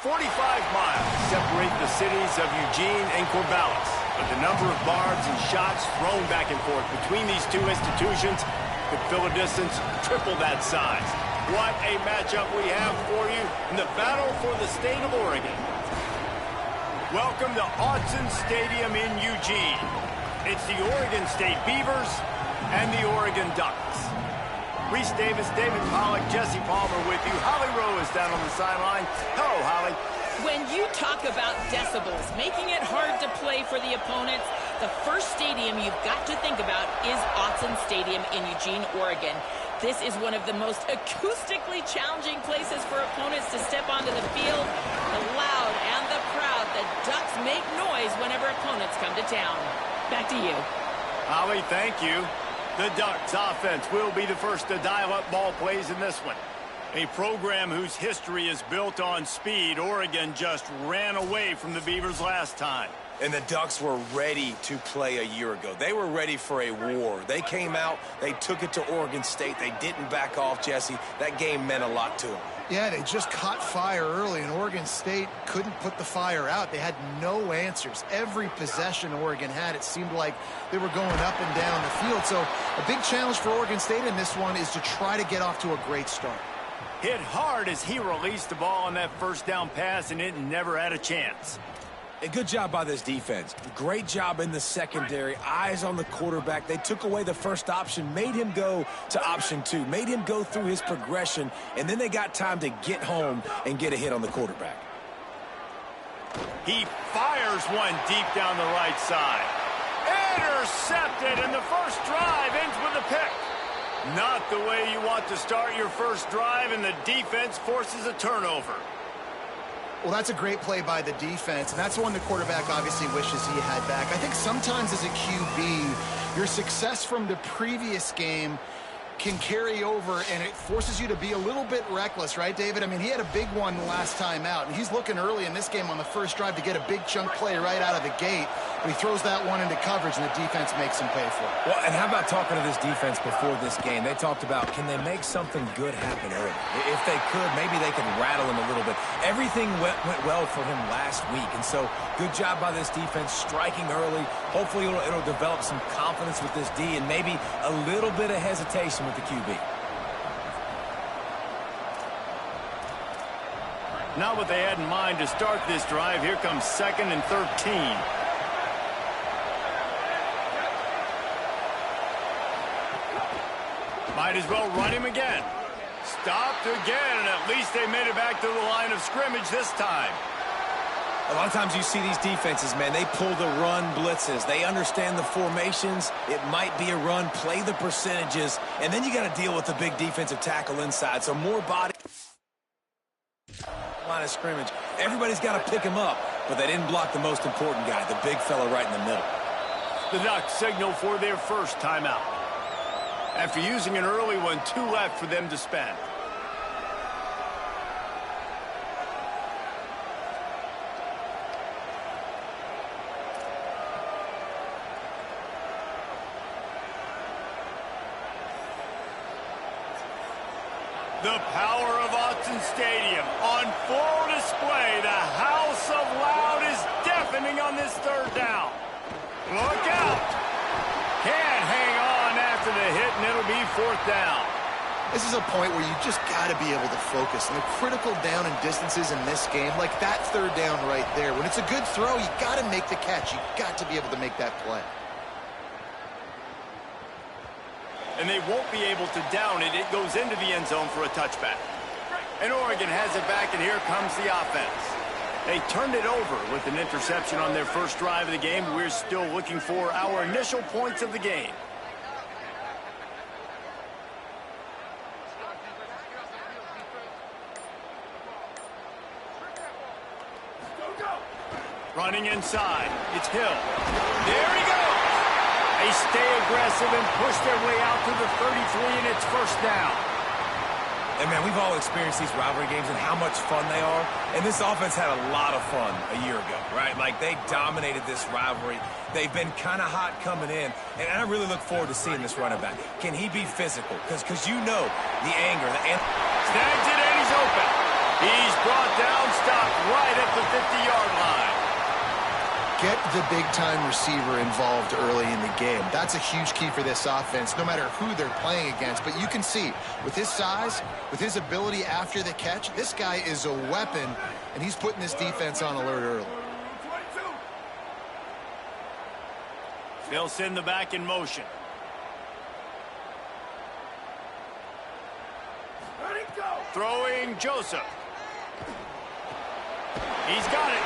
45 miles separate the cities of Eugene and Corvallis, but the number of barbs and shots thrown back and forth between these two institutions could fill a distance triple that size. What a matchup we have for you in the battle for the state of Oregon. Welcome to Autzen Stadium in Eugene. It's the Oregon State Beavers and the Oregon Ducks. Reese Davis, David Pollack, Jesse Palmer with you. Holly Rowe is down on the sideline. Hello, Holly. When you talk about decibels, making it hard to play for the opponents, the first stadium you've got to think about is Autzen Stadium in Eugene, Oregon. This is one of the most acoustically challenging places for opponents to step onto the field. The loud and the proud, the Ducks make noise whenever opponents come to town. Back to you. Holly, thank you. The Ducks offense will be the first to dial up ball plays in this one. A program whose history is built on speed. Oregon just ran away from the Beavers last time. And the Ducks were ready to play a year ago. They were ready for a war. They came out, they took it to Oregon State. They didn't back off, Jesse. That game meant a lot to them. Yeah, they just caught fire early, and Oregon State couldn't put the fire out. They had no answers. Every possession Oregon had, it seemed like they were going up and down the field. So a big challenge for Oregon State in this one is to try to get off to a great start. Hit hard as he released the ball on that first down pass, and it never had a chance. A good job by this defense. Great job in the secondary. Eyes on the quarterback. They took away the first option, made him go to option 2, made him go through his progression, and then they got time to get home and get a hit on the quarterback. He fires one deep down the right side. Intercepted, and the first drive ends with a pick. Not the way you want to start your first drive, and the defense forces a turnover. Well, that's a great play by the defense, and that's one the quarterback obviously wishes he had back. I think sometimes as a QB, your success from the previous game can carry over, and it forces you to be a little bit reckless, right, David? I mean, he had a big one last time out, and he's looking early in this game on the first drive to get a big chunk play right out of the gate, but he throws that one into coverage, and the defense makes him pay for it. Well, and how about talking to this defense before this game? They talked about, can they make something good happen early? If they could, maybe they could rattle him a little bit. Everything went well for him last week, and so good job by this defense striking early. Hopefully it'll develop some confidence with this D and maybe a little bit of hesitation with the QB. Not what they had in mind to start this drive. Here comes 2nd and 13. Might as well run him again. Stopped again, and at least they made it back to the line of scrimmage this time. A lot of times you see these defenses, man, they pull the run blitzes. They understand the formations. It might be a run, play the percentages, and then you got to deal with the big defensive tackle inside. So more body. Line of scrimmage. Everybody's got to pick him up, but they didn't block the most important guy, the big fella right in the middle. The Ducks signal for their first timeout. After using an early one, 2 left for them to spend. The power of Autzen Stadium on full display. The house of loud is deafening on this third down. Look out. Can't hang on after the hit, and it'll be 4th down. This is a point where you just got to be able to focus. And the critical down and distances in this game, like that third down right there, when it's a good throw, you got to make the catch. You got to be able to make that play. And they won't be able to down it. It goes into the end zone for a touchback. And Oregon has it back, and here comes the offense. They turned it over with an interception on their first drive of the game. We're still looking for our initial points of the game. Running inside. It's Hill. There he goes. They stay aggressive and push their way out to the 33, and it's 1st down. And, man, we've all experienced these rivalry games and how much fun they are. And this offense had a lot of fun a year ago, right? Like, they dominated this rivalry. They've been kind of hot coming in. And I really look forward to seeing this running back. Can he be physical? Because you know the anger. Snags it, and he's open. He's brought down, stopped right at the 50-yard line. Get the big-time receiver involved early in the game. That's a huge key for this offense, no matter who they're playing against. But you can see, with his size, with his ability after the catch, this guy is a weapon, and he's putting this defense on alert early. They'll send the back in motion. Throwing Joseph. He's got it.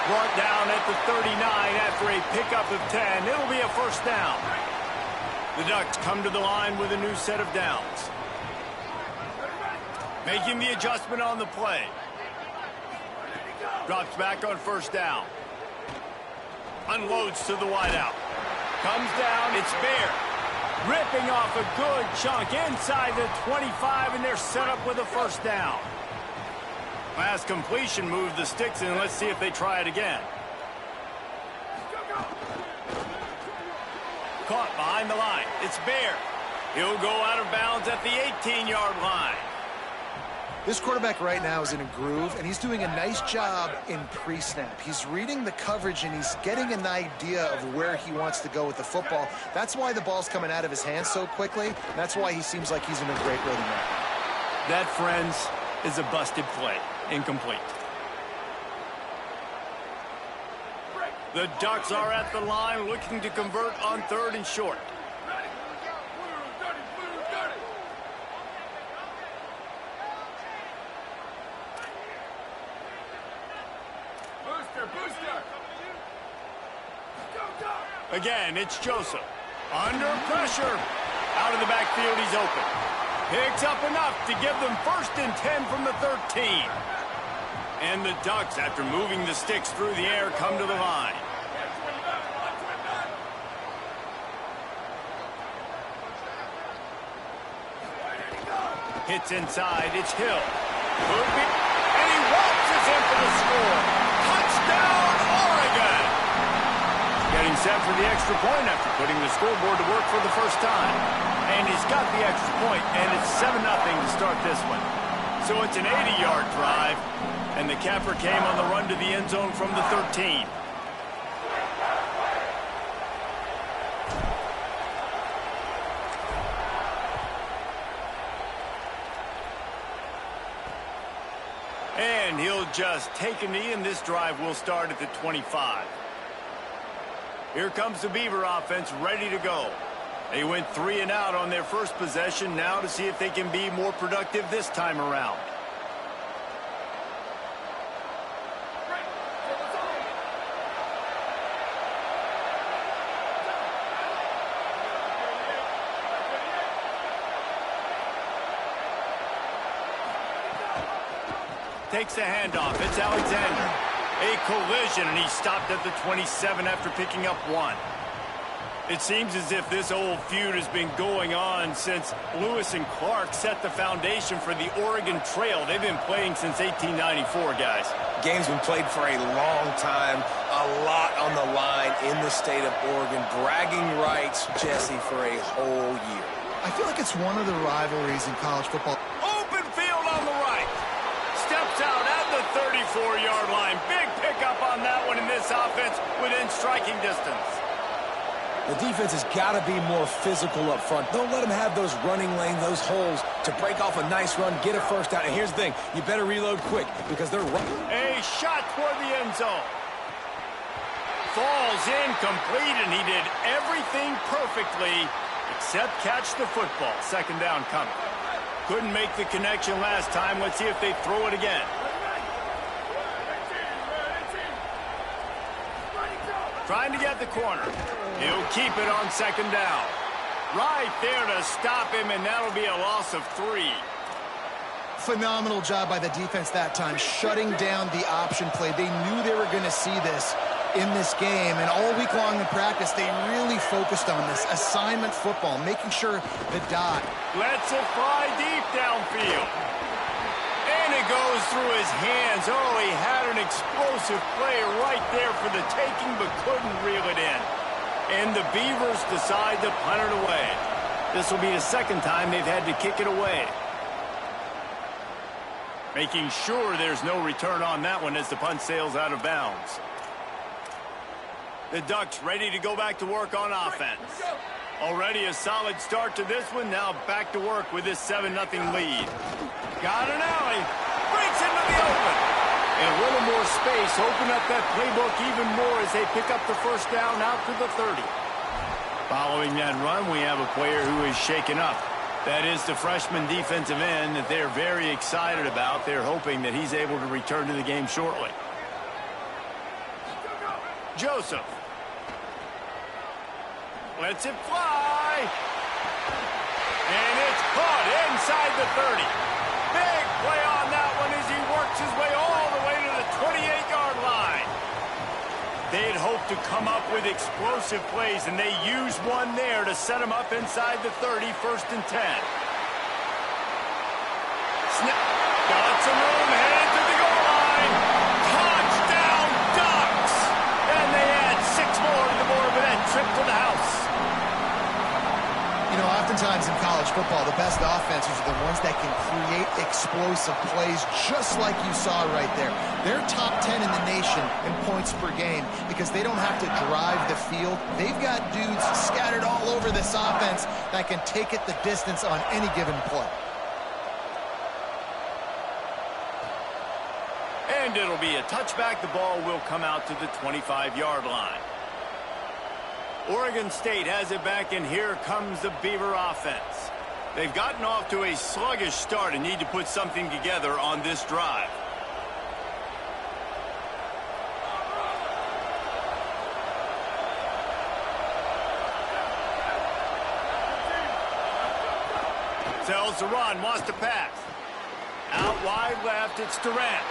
Brought down at the 39 after a pickup of 10. It'll be a first down. The Ducks come to the line with a new set of downs. Making the adjustment on the play. Drops back on first down. Unloads to the wideout. Comes down, it's Bear. Ripping off a good chunk inside the 25, and they're set up with a first down. Last completion moved the sticks in. Let's see if they try it again. Caught behind the line. It's Bear. He'll go out of bounds at the 18-yard line. This quarterback right now is in a groove, and he's doing a nice job in pre-snap. He's reading the coverage, and he's getting an idea of where he wants to go with the football. That's why the ball's coming out of his hands so quickly, and that's why he seems like he's in a great rhythm right now. That, friends, is a busted play. Incomplete. The Ducks are at the line looking to convert on 3rd and short. Again, it's Joseph. Under pressure. Out of the backfield, he's open. Picks up enough to give them 1st and 10 from the 13. And the Ducks, after moving the sticks through the air, come to the line. Hits inside, it's Hill. Could be, and he waltzes in for the score. Touchdown, Oregon! Getting set for the extra point after putting the scoreboard to work for the first time. And he's got the extra point, and it's 7-0 to start this one. So it's an 80-yard drive, and the capper came on the run to the end zone from the 13. And he'll just take a knee, and this drive will start at the 25. Here comes the Beaver offense ready to go. They went 3 and out on their first possession, now to see if they can be more productive this time around. Takes the handoff. It's Alexander. A collision, and he's stopped at the 27 after picking up 1. It seems as if this old feud has been going on since Lewis and Clark set the foundation for the Oregon Trail. They've been playing since 1894, guys. Game's been played for a long time, a lot on the line in the state of Oregon. Bragging rights, Jesse, for a whole year. I feel like it's one of the rivalries in college football. Open field on the right. Steps out at the 34-yard line. Big pickup on that one in this offense within striking distance. The defense has got to be more physical up front. Don't let them have those running lanes, those holes to break off a nice run, get a first down. And here's the thing, you better reload quick because they're running. A shot toward the end zone. Falls incomplete, and he did everything perfectly except catch the football. 2nd down coming. Couldn't make the connection last time. Let's see if they throw it again. Trying to get the corner. He'll keep it on 2nd down. Right there to stop him, and that'll be a loss of 3. Phenomenal job by the defense that time, shutting down the option play. They knew they were going to see this in this game, and all week long in practice, they really focused on this assignment football, making sure the dot. Lets it fly deep downfield. And it goes through his hands. Oh, he had an explosive play right there for the taking, but couldn't reel it in. And the Beavers decide to punt it away. This will be the 2nd time they've had to kick it away. Making sure there's no return on that one as the punt sails out of bounds. The Ducks ready to go back to work on offense. Already a solid start to this one. Now back to work with this 7-0 lead. Got an alley. Breaks into the open. And a little more space. Open up that playbook even more as they pick up the first down out to the 30. Following that run, we have a player who is shaken up. That is the freshman defensive end that they're very excited about. They're hoping that he's able to return to the game shortly. Joseph. Lets it fly. And it's caught inside the 30. Big play on that one as he works his way all the way to the 28-yard line. They had hoped to come up with explosive plays, and they used one there to set them up inside the 30, 1st and 10. Snap. Got some room, headed to the goal line. Touchdown, Ducks! And they add 6 more to the board with that trip to the house. You know, oftentimes in college football, the best offenses are the ones that can create explosive plays just like you saw right there. They're top 10 in the nation in points per game because they don't have to drive the field. They've got dudes scattered all over this offense that can take it the distance on any given play. And it'll be a touchback. The ball will come out to the 25-yard line. Oregon State has it back, and here comes the Beaver offense. They've gotten off to a sluggish start and need to put something together on this drive. Tells to run, wants to pass. Out wide left, it's Durant.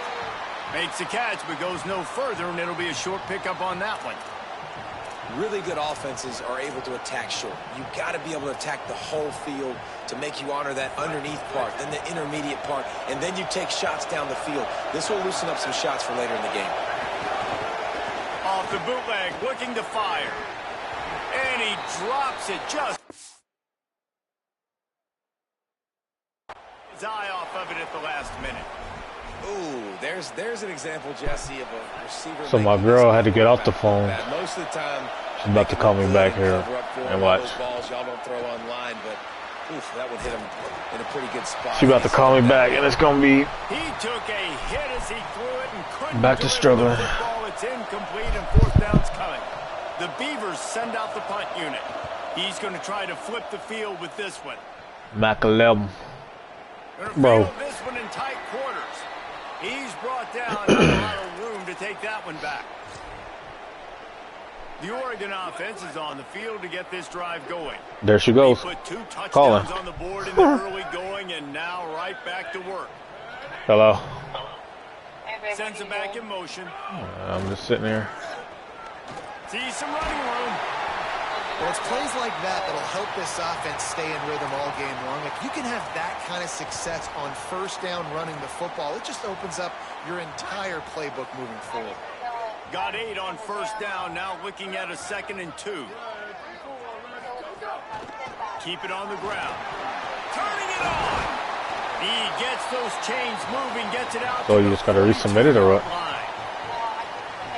Makes the catch, but goes no further, and it'll be a short pickup on that one. Really good offenses are able to attack short. You've got to be able to attack the whole field to make you honor that underneath part, then the intermediate part, and then you take shots down the field. This will loosen up some shots for later in the game. Off the bootleg, looking to fire. And he drops it just. His eye off of it at the last minute. Ooh, there's an example, Jesse, of a receiver. So my girl had to get off the phone. Most of the time, she's about to call me back here and watch. Balls y'all don't throw online, but oof, that would hit him in a pretty good spot. She's about to call me back, and it's gonna be. He took a hit as he threw it and couldn't back to struggling. Ball, it's incomplete and 4th down's coming. The Beavers send out the punt unit. He's going to try to flip the field with this one. Mac 11. Bro. This one in tight quarters. He's brought down, not a lot of room to take that one back. The Oregon offense is on the field to get this drive going. There she goes. Put 2 touchdowns on the board in the early going, and now right back to work. Hello. Sends it back in motion. I'm just sitting here. See some running room. Well, it's plays like that that'll help this offense stay in rhythm all game long. If you can have that kind of success on 1st down running the football, it just opens up your entire playbook moving forward. Got 8 on 1st down, now looking at a 2nd and 2. Keep it on the ground. Turning it on. He gets those chains moving, gets it out. So you just got to resubmit it or what?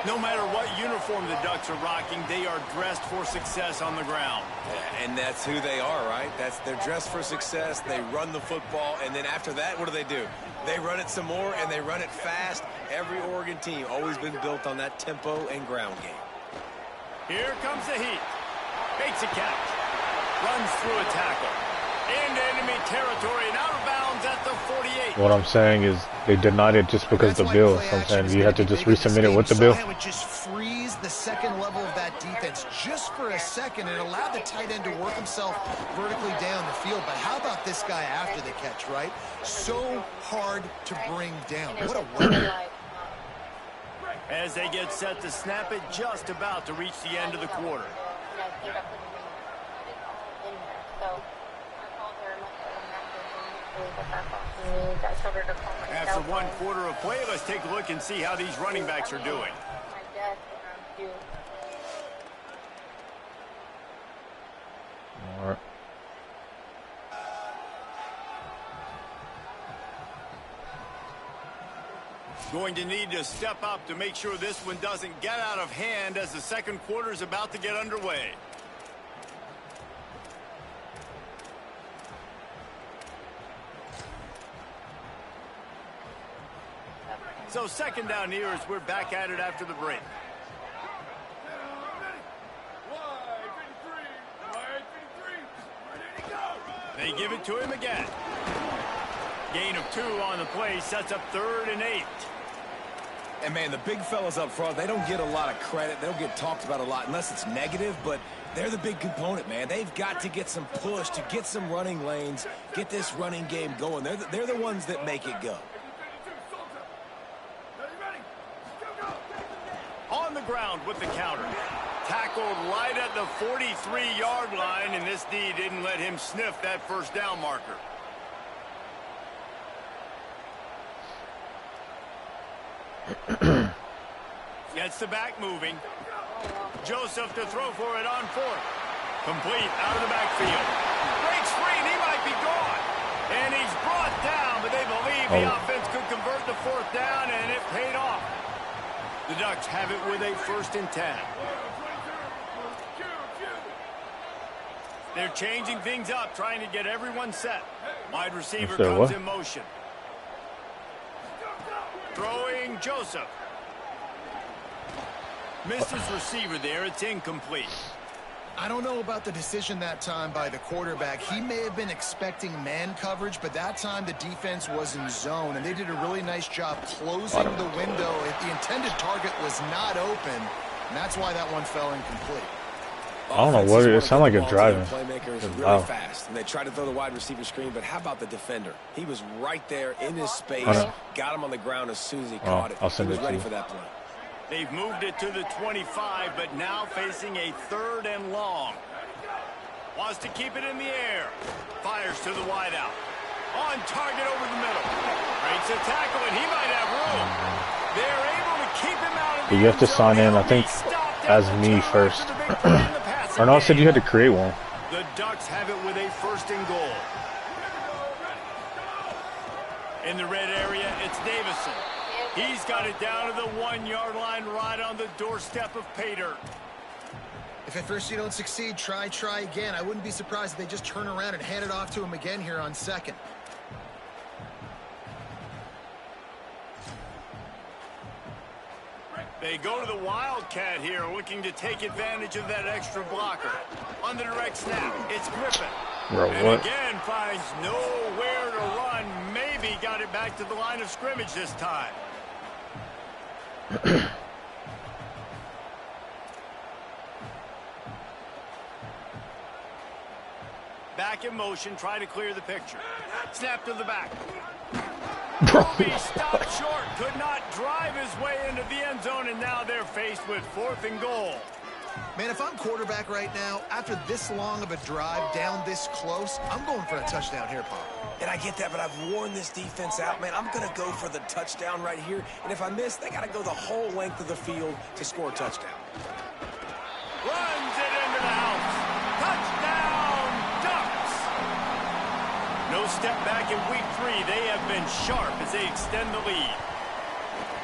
No matter what uniform the Ducks are rocking, they are dressed for success on the ground. Yeah, and that's who they are, right? They're dressed for success. They run the football, and then after that, what do? They run it some more, and they run it fast. Every Oregon team always been built on that tempo and ground game. Here comes the heat. Makes a catch. Runs through a tackle. Into enemy territory and out of bounds at the 48. What I'm saying is they denied it just because of the bill. So I'm saying you have to just resubmit it with the bill. It would just freeze the second level of that defense just for a second and allow the tight end to work himself vertically down the field. But how about this guy after the catch, right? So hard to bring down. What a weapon. As they get set to snap it, just about to reach the end of the quarter. After 1 quarter of play, let's take a look and see how these running backs are doing. All right. Going to need to step up to make sure this one doesn't get out of hand as the second quarter is about to get underway. So second down here as we're back at it after the break. They give it to him again. Gain of 2 on the play sets up 3rd and 8. And, man, the big fellas up front, they don't get a lot of credit. They don't get talked about a lot unless it's negative, but they're the big component, man. They've got to get some push to get some running lanes, get this running game going. They're the ones that make it go. On the ground with the counter. Tackled right at the 43-yard line, and this D didn't let him sniff that first down marker. Gets the back moving. Joseph to throw for it on 4th. Complete out of the backfield. Breaks free, and he might be gone. And he's brought down, but they believe the offense could convert the 4th down, and it paid off. The Ducks have it with a 1st and 10. They're changing things up, trying to get everyone set. Wide receiver comes in motion. Throwing Joseph. Misses receiver there. It's incomplete. I don't know about the decision that time by the quarterback. He may have been expecting man coverage, but that time the defense was in zone, and they did a really nice job closing the window. The intended target was not open, and that's why that one fell incomplete. I don't know what it sounded like. A driving. Playmakers really fast, and they tried to throw the wide receiver screen, but how about the defender? He was right there in his space, got him on the ground as soon as he caught it. He was ready for that play. They've moved it to the 25, but now facing a 3rd and long. Wants to keep it in the air. Fires to the wideout. On target over the middle. Breaks a tackle, and he might have room. They're able to keep him out of the You have to sign in, I think, as me first. Or no, I said you had to create one. The Ducks have it with a 1st and goal. In the red area, it's Davison. He's got it down to the 1-yard line right on the doorstep of pay dirt. If at first you don't succeed, try again. I wouldn't be surprised if they just turn around and hand it off to him again here on 2nd. They go to the Wildcat here, looking to take advantage of that extra blocker. On the direct snap, it's Griffin. And again, finds nowhere to run. Maybe got it back to the line of scrimmage this time. Back in motion, try to clear the picture. Snap to the back. Roby stopped short, could not drive his way into the end zone, and now they're faced with 4th and goal. Man, if I'm quarterback right now, after this long of a drive down this close, I'm going for a touchdown here, Paul. And I get that, but I've worn this defense out, man. I'm going to go for the touchdown right here. And if I miss, they got to go the whole length of the field to score a touchdown. Runs it into the house. Touchdown, Ducks. No step back in week 3. They have been sharp as they extend the lead.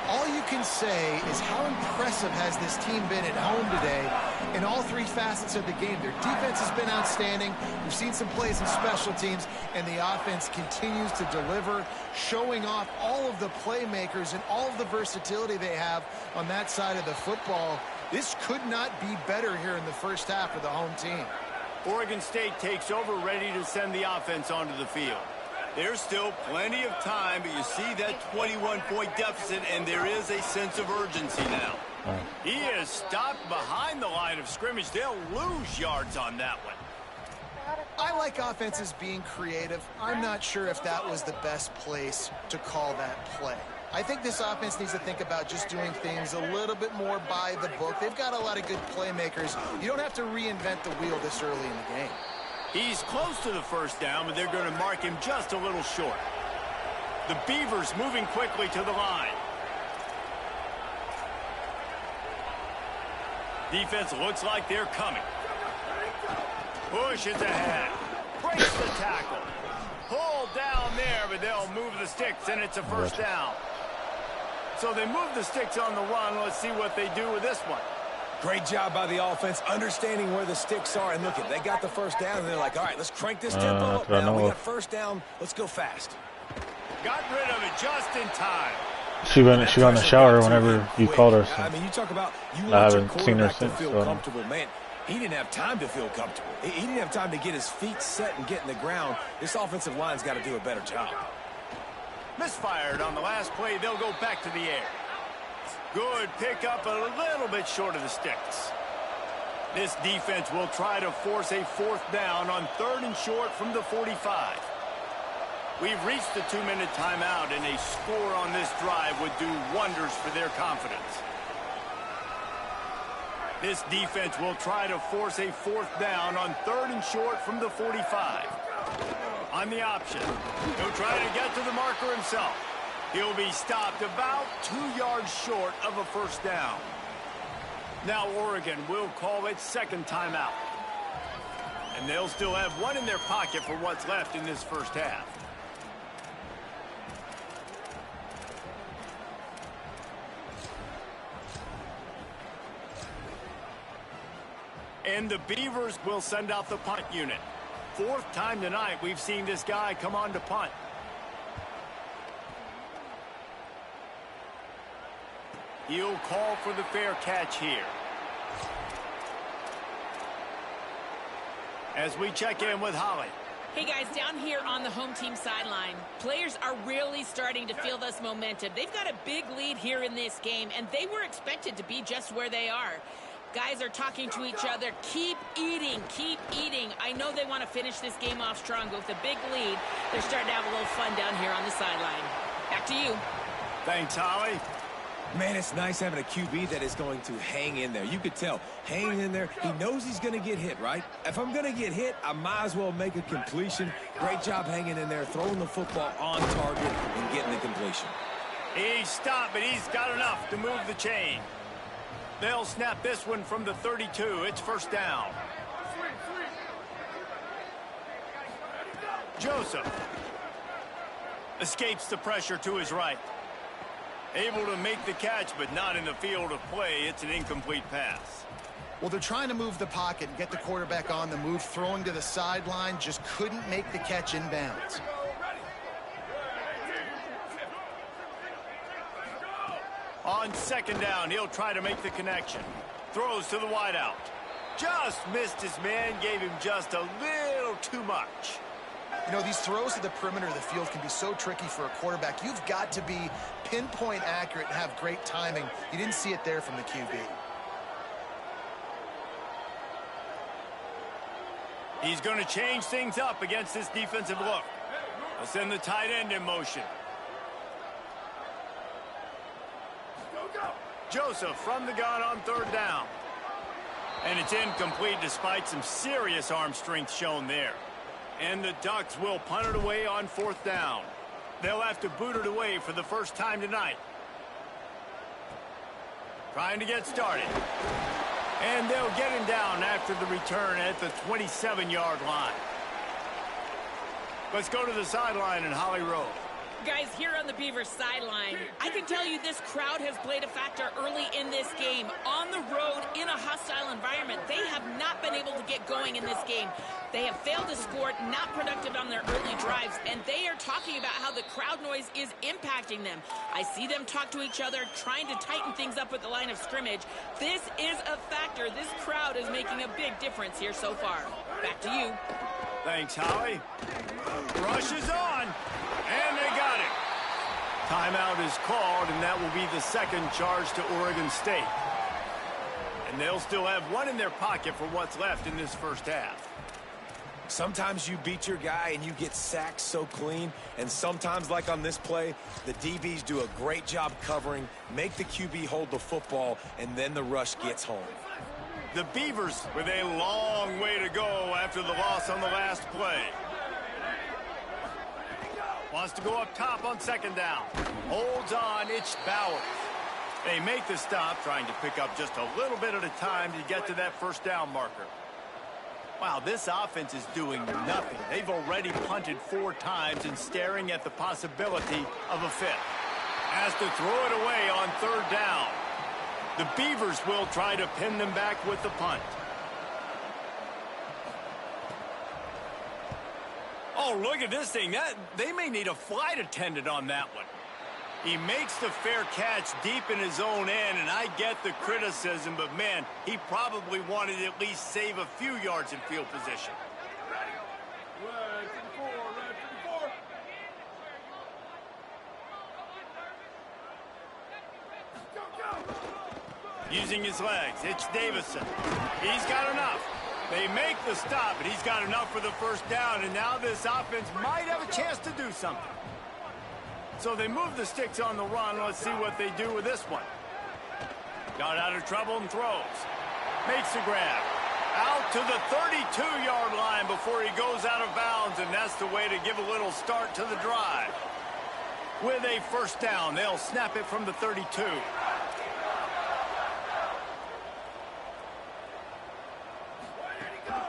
All you can say is how impressive has this team been at home today in all 3 facets of the game. Their defense has been outstanding. We've seen some plays in special teams, and the offense continues to deliver, showing off all of the playmakers and all of the versatility they have on that side of the football. This could not be better here in the first half of the home team. Oregon State takes over, ready to send the offense onto the field. There's still plenty of time, but you see that 21-point deficit, and there is a sense of urgency now. He is stopped behind the line of scrimmage. They'll lose yards on that one. I like offenses being creative. I'm not sure if that was the best place to call that play. I think this offense needs to think about just doing things a little bit more by the book. They've got a lot of good playmakers. You don't have to reinvent the wheel this early in the game. He's close to the first down, but they're going to mark him just a little short. The Beavers moving quickly to the line. Defense looks like they're coming. Pushes ahead. Breaks the tackle. Pulled down there, but they'll move the sticks, and it's a first down. So they move the sticks on the run. Let's see what they do with this one. Great job by the offense, understanding where the sticks are. And look, they got the first down, and they're like, all right, let's crank this tempo up now. We got first down. Let's go fast. Got rid of it just in time. She got in the shower whenever you called her. So I mean, you talk about you I want your haven't seen her quarterback to since. feel comfortable. Man, he didn't have time to feel comfortable. He didn't have time to get his feet set and get in the ground. This offensive line's got to do a better job. Misfired on the last play. They'll go back to the air. Good pickup, a little bit short of the sticks. This defense will try to force a fourth down on 3rd and short from the 45. We've reached the 2-minute timeout, and a score on this drive would do wonders for their confidence. This defense will try to force a fourth down on 3rd and short from the 45. On the option, he'll try to get to the marker himself. He'll be stopped about 2 yards short of a first down. Now Oregon will call its second timeout. And they'll still have one in their pocket for what's left in this first half. And the Beavers will send out the punt unit. 4th time tonight we've seen this guy come on to punt. He'll call for the fair catch here. As we check in with Holly. Hey guys, down here on the home team sideline, players are really starting to feel this momentum. They've got a big lead here in this game, and they were expected to be just where they are. Guys are talking to each other. Keep eating, keep eating. I know they want to finish this game off strong, but with a big lead, they're starting to have a little fun down here on the sideline. Back to you. Thanks, Holly. Man, it's nice having a QB that is going to hang in there. You could tell, hanging in there. He knows he's going to get hit, right? If I'm going to get hit, I might as well make a completion. Great job hanging in there, throwing the football on target and getting the completion. He's stopped, but he's got enough to move the chain. They'll snap this one from the 32. It's first down. Joseph escapes the pressure to his right. Able to make the catch, but not in the field of play. It's an incomplete pass. Well, they're trying to move the pocket and get the quarterback on the move, throwing to the sideline, just couldn't make the catch inbounds. On 2nd down, he'll try to make the connection. Throws to the wideout. Just missed his man, gave him just a little too much. You know, these throws to the perimeter of the field can be so tricky for a quarterback. You've got to be pinpoint accurate and have great timing. You didn't see it there from the QB. He's going to change things up against this defensive look. He'll send the tight end in motion. Joseph from the gun on 3rd down. And it's incomplete despite some serious arm strength shown there. And the Ducks will punt it away on 4th down. They'll have to boot it away for the first time tonight. Trying to get started. And they'll get him down after the return at the 27-yard line. Let's go to the sideline in Holly Rowe. Guys, here on the Beavers sideline, I can tell you this crowd has played a factor early in this game. On the road, in a hostile environment, they have not been able to get going in this game. They have failed to score, not productive on their early drives, and they are talking about how the crowd noise is impacting them. I see them talk to each other, trying to tighten things up at the line of scrimmage. This is a factor. This crowd is making a big difference here so far. Back to you. Thanks, Holly. Rush is on. And they got it. Timeout is called, and that will be the second charge to Oregon State. And they'll still have one in their pocket for what's left in this first half. Sometimes you beat your guy and you get sacked so clean, and sometimes, like on this play, the DBs do a great job covering, make the QB hold the football, and then the rush gets home. The Beavers with a long way to go after the loss on the last play. Wants to go up top on 2nd down. Holds on, it's Bowers. They make the stop, trying to pick up just a little bit at a time to get to that first down marker. Wow, this offense is doing nothing. They've already punted 4 times and staring at the possibility of a 5th. Has to throw it away on third down. The Beavers will try to pin them back with the punt. Oh, look at this thing. They may need a flight attendant on that one. He makes the fair catch deep in his own end, and I get the criticism, but, man, he probably wanted to at least save a few yards in field position. Using his legs, it's Davison. He's got enough. They make the stop, but he's got enough for the first down, and now this offense might have a chance to do something. So they move the sticks on the run. Let's see what they do with this one. Got out of trouble and throws. Makes the grab. Out to the 32-yard line before he goes out of bounds, and that's the way to give a little start to the drive. With a first down, they'll snap it from the 32.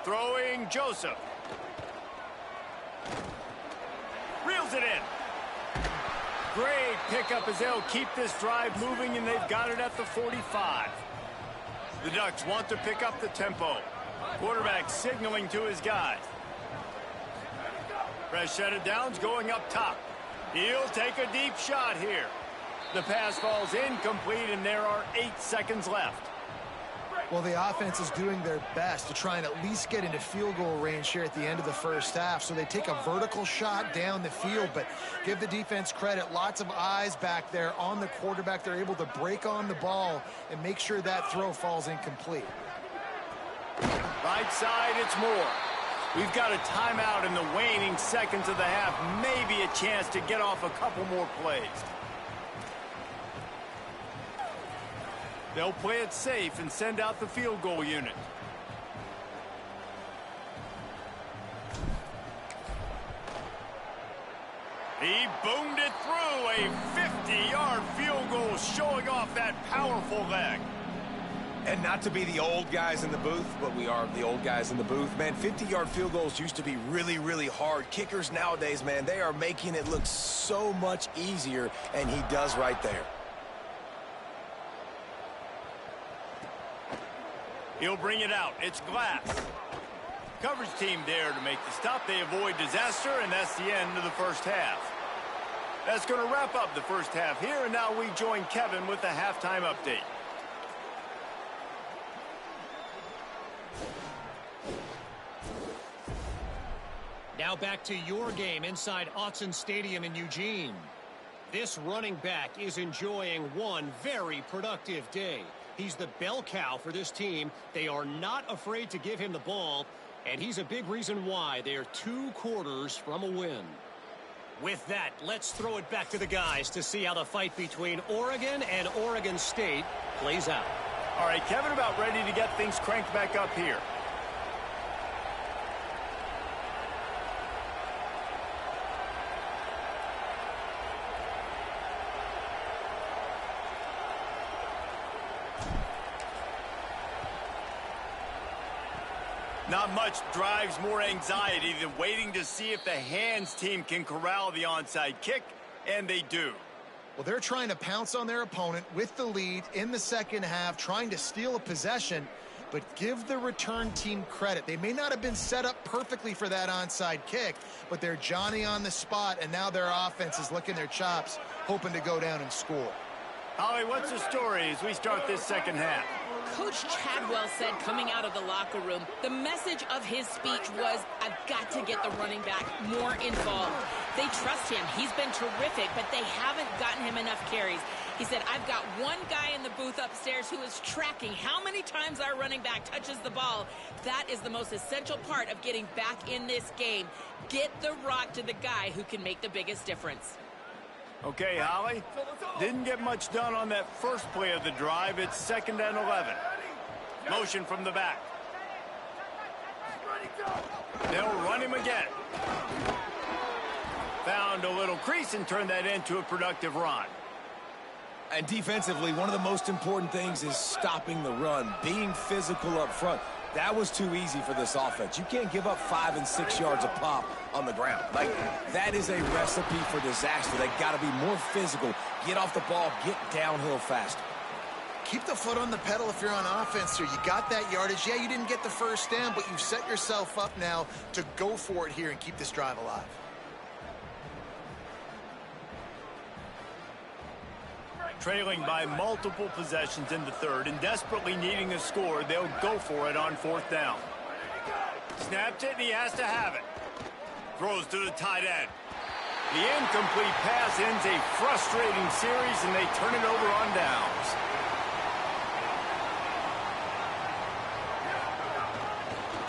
Throwing Joseph. Reels it in. Great pickup as they'll keep this drive moving, and they've got it at the 45. The Ducks want to pick up the tempo. Quarterback signaling to his guys. Fresh set of downs going up top. He'll take a deep shot here. The pass falls incomplete, and there are 8 seconds left. Well, the offense is doing their best to try and at least get into field goal range here at the end of the first half. So they take a vertical shot down the field, but give the defense credit. Lots of eyes back there on the quarterback. They're able to break on the ball and make sure that throw falls incomplete. Right side, it's Moore. We've got a timeout in the waning seconds of the half. Maybe a chance to get off a couple more plays. They'll play it safe and send out the field goal unit. He boomed it through. A 50-yard field goal showing off that powerful leg. And not to be the old guys in the booth, but we are the old guys in the booth. Man, 50-yard field goals used to be really, really hard. Kickers nowadays, man, they are making it look so much easier, and he does right there. He'll bring it out. It's Glass. Coverage team there to make the stop. They avoid disaster, and that's the end of the first half. That's going to wrap up the first half here, and now we join Kevin with the halftime update. Now back to your game inside Autzen Stadium in Eugene. This running back is enjoying one very productive day. He's the bell cow for this team. They are not afraid to give him the ball, and he's a big reason why they are 2 quarters from a win. With that, let's throw it back to the guys to see how the fight between Oregon and Oregon State plays out. All right, Kevin, about ready to get things cranked back up here. Not much drives more anxiety than waiting to see if the hands team can corral the onside kick, and they do. Well, they're trying to pounce on their opponent with the lead in the second half, trying to steal a possession, but give the return team credit. They may not have been set up perfectly for that onside kick, but they're Johnny on the spot, and now their offense is licking their chops, hoping to go down and score. Holly, what's the story as we start this second half? Coach Chadwell said coming out of the locker room, the message of his speech was, I've got to get the running back more involved. They trust him. He's been terrific, but they haven't gotten him enough carries. He said, I've got one guy in the booth upstairs who is tracking how many times our running back touches the ball. That is the most essential part of getting back in this game. Get the rock to the guy who can make the biggest difference. Okay, Holly. Didn't get much done on that first play of the drive. It's 2nd and 11. Motion from the back. They'll run him again. Found a little crease and turned that into a productive run. And defensively, one of the most important things is stopping the run, being physical up front. That was too easy for this offense. You can't give up 5 and 6 yards a pop on the ground. Like, that is a recipe for disaster. They got to be more physical, get off the ball, get downhill faster. Keep the foot on the pedal if you're on offense here. You got that yardage. Yeah, you didn't get the first down, but you've set yourself up now to go for it here and keep this drive alive. Trailing by multiple possessions in the third and desperately needing a score, they'll go for it on 4th down. Snapped it, and he has to have it. Throws to the tight end. The incomplete pass ends a frustrating series, and they turn it over on downs.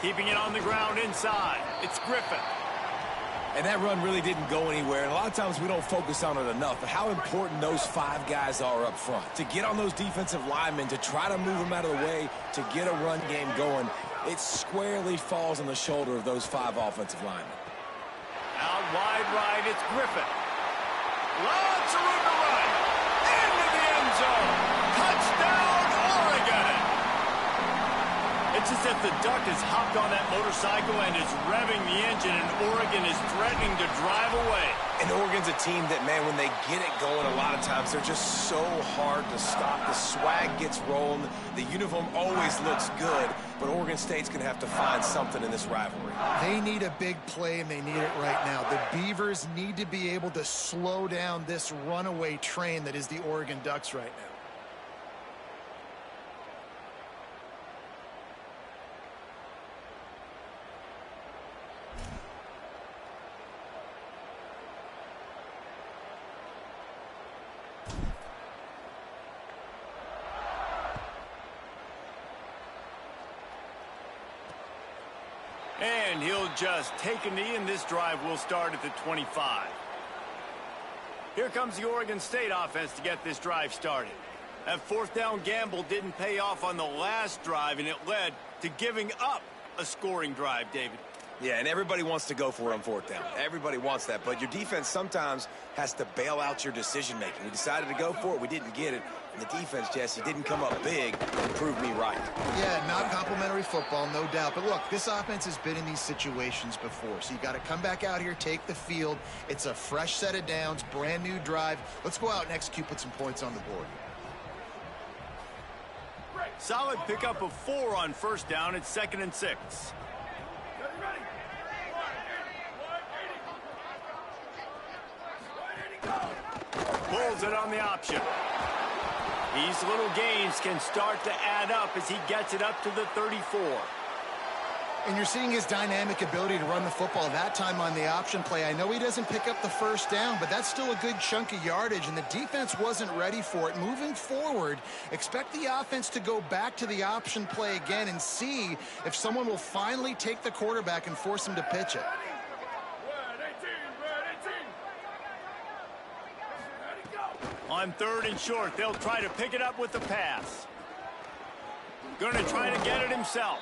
Keeping it on the ground inside. It's Griffin. And that run really didn't go anywhere. And a lot of times we don't focus on it enough. But how important those 5 guys are up front. To get on those defensive linemen, to try to move them out of the way, to get a run game going, it squarely falls on the shoulder of those 5 offensive linemen. Out wide right, it's Griffin. Lots of room to run. Into the end zone. Touchdown, Oregon. It's as if the Duck has hopped on that motorcycle and is revving the engine, and Oregon is threatening to drive away. And Oregon's a team that, man, when they get it going, a lot of times they're just so hard to stop. The swag gets rolling. The uniform always looks good, but Oregon State's going to have to find something in this rivalry. They need a big play, and they need it right now. The Beavers need to be able to slow down this runaway train that is the Oregon Ducks right now. And he'll just take a knee, and this drive will start at the 25. Here comes the Oregon State offense to get this drive started. That 4th down gamble didn't pay off on the last drive, and it led to giving up a scoring drive, David. Yeah, and everybody wants to go for it on 4th down. Everybody wants that, but your defense sometimes has to bail out your decision-making. We decided to go for it. We didn't get it. And the defense, Jesse, didn't come up big and prove me right. Yeah, not complimentary football, no doubt. But look, this offense has been in these situations before. So you got to come back out here, take the field. It's a fresh set of downs, brand new drive. Let's go out and execute, put some points on the board. Solid pickup of 4 on 1st down. It's 2nd and 6. Pulls it on the option. These little gains can start to add up as he gets it up to the 34. And you're seeing his dynamic ability to run the football that time on the option play. I know he doesn't pick up the 1st down, but that's still a good chunk of yardage, and the defense wasn't ready for it. Moving forward, expect the offense to go back to the option play again and see if someone will finally take the quarterback and force him to pitch it. On 3rd and short, they'll try to pick it up with the pass. Going to try to get it himself.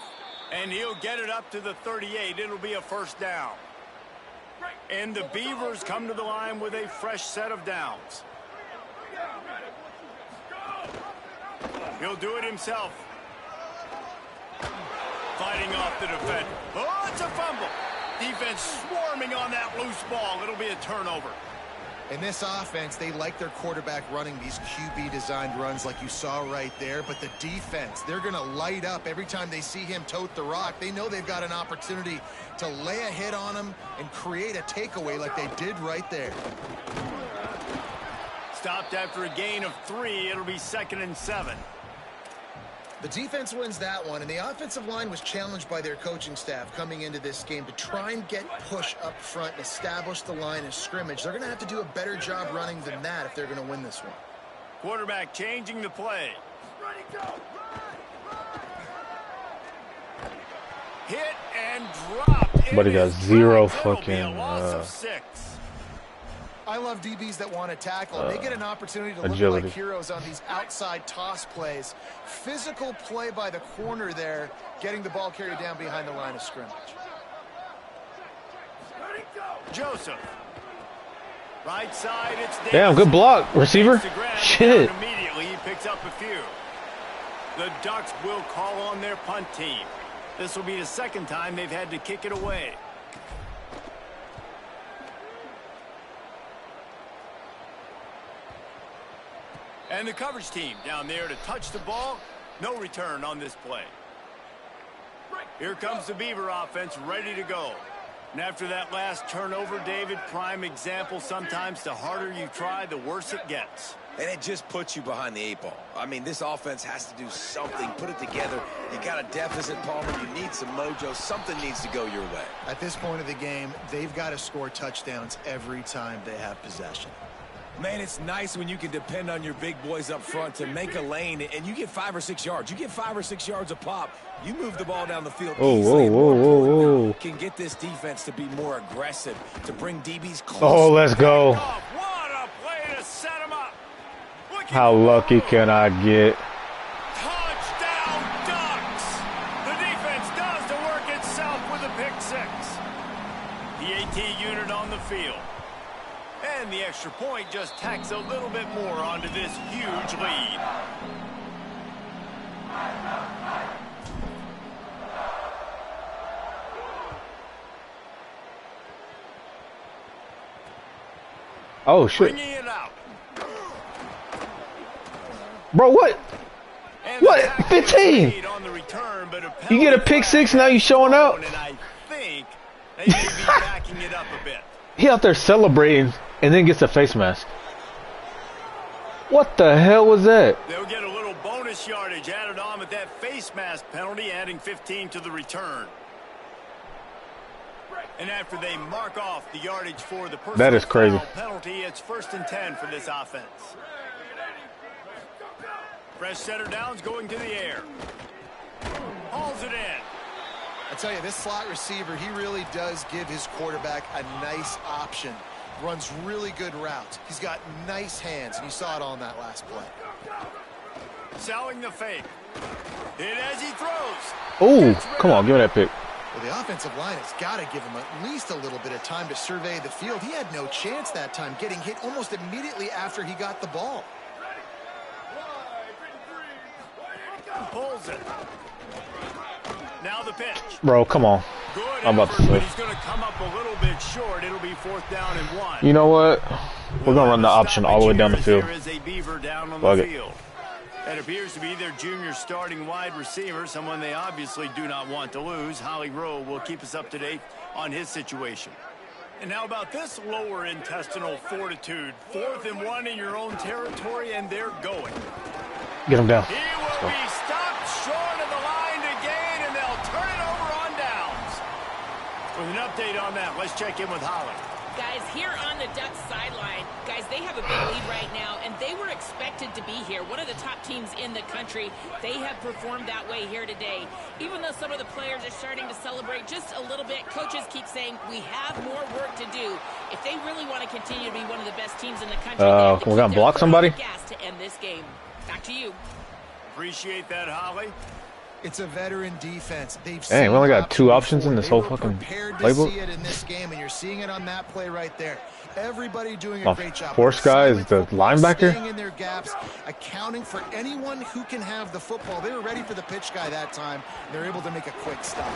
And he'll get it up to the 38. It'll be a 1st down. And the Beavers come to the line with a fresh set of downs. He'll do it himself. Fighting off the defender. Oh, it's a fumble. Defense swarming on that loose ball. It'll be a turnover. In this offense, they like their quarterback running these QB-designed runs like you saw right there. But the defense, they're going to light up every time they see him tote the rock. They know they've got an opportunity to lay a hit on him and create a takeaway like they did right there. Stopped after a gain of 3. It'll be 2nd and 7. The defense wins that one, and the offensive line was challenged by their coaching staff coming into this game to try and get push up front and establish the line of scrimmage. They're going to have to do a better job running than that if they're going to win this one. Quarterback changing the play. Hit and dropped. But he got 0 fucking I love DBs that want to tackle. They get an opportunity to agility. look like heroes on these outside toss plays. Physical play by the corner there, getting the ball carried down behind the line of scrimmage. Joseph. Right side, it's Davis. Damn, good block, receiver. Shit. Immediately, he picks up a few. The Ducks will call on their punt team. This will be the second time they've had to kick it away. And the coverage team down there to touch the ball. No return on this play. Here comes the Beaver offense ready to go. And after that last turnover, David, prime example, sometimes the harder you try, the worse it gets. And it just puts you behind the 8 ball. I mean, this offense has to do something, put it together. You got a deficit, Palmer. You need some mojo. Something needs to go your way. At this point of the game, they've got to score touchdowns every time they have possession. Man, it's nice when you can depend on your big boys up front to make a lane, and you get 5 or 6 yards. You get 5 or 6 yards a pop. You move the ball down the field easily. Whoa. Can get this defense to be more aggressive, to bring DBs close. Oh, let's go. What a play to set him up. How lucky can I get? Touchdown Ducks. The defense does the work itself with a pick 6. The AT unit on the field. And the extra point just tacks a little bit more onto this huge lead. Oh, shit. Bringing it out. Bro, what? And What? 15? on the return, but You get a pick 6, now you showing out? And I think they may be backing it up a bit. He out there celebrating and then gets a face mask. What the hell was that? They'll get a little bonus yardage added on with that face mask penalty, adding 15 to the return. And after they mark off the yardage for the personal That is crazy. penalty, it's 1st and 10 for this offense. Fresh setter downs going to the air. Hauls it in. I tell you, this slot receiver, he really does give his quarterback a nice option. Runs really good routes. He's got nice hands, and you saw it on that last play. Selling the fake. Hit as he throws. Oh, come on, give me that pick. Well, the offensive line has got to give him at least a little bit of time to survey the field. He had no chance that time, getting hit almost immediately after he got the ball. Pulls it. Now the pitch. Bro, come on. Good I'm about to effort, but say. he's going to come up a little bit short. It'll be 4th down and 1. You know what? We're going to run the option all the way down the field. There is a Beaver down on Fuck the it. field. That appears to be their junior starting wide receiver, someone they obviously do not want to lose. Holly Rowe will keep us up to date on his situation. And how about this lower intestinal fortitude? 4th and 1 in your own territory, and they're going. Get him down. He will be stopped short of the line to gain, and they'll turn it over on downs. With an update on that, let's check in with Holly. Guys, here on the Ducks sideline, guys, they have a big lead right now, and they were expected to be here. One of the top teams in the country. They have performed that way here today. Even though some of the players are starting to celebrate just a little bit, coaches keep saying we have more work to do. If they really want to continue to be one of the best teams in the country, they have to we're gonna keep their block foot on somebody? the gas to end this game. Back to you. Appreciate that, Holly. It's a veteran defense. They've Dang, we only got 2 options in this whole They were fucking prepared to playbook. see it in this game, and you're seeing it on that play right there. Everybody doing a My great job. force guy is the Football, linebacker? staying in their gaps, accounting for anyone who can have the football. They were ready for the pitch guy that time. They're able to make a quick stop.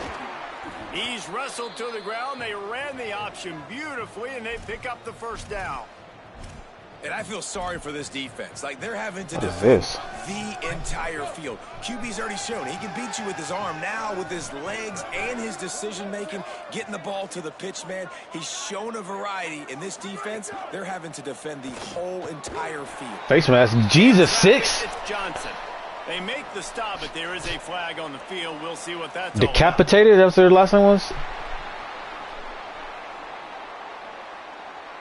He's wrestled to the ground. They ran the option beautifully, and they pick up the 1st down. And I feel sorry for this defense. Like, they're having to What is defend this? the entire field. QB's already shown he can beat you with his arm. Now, with his legs and his decision-making, getting the ball to the pitch man, he's shown a variety. In this defense, they're having to defend the whole entire field. Face mask. Jesus, 6? It's Johnson. They make the stop, but there is a flag on the field. We'll see what that's all about. Decapitated? That's what their last name was?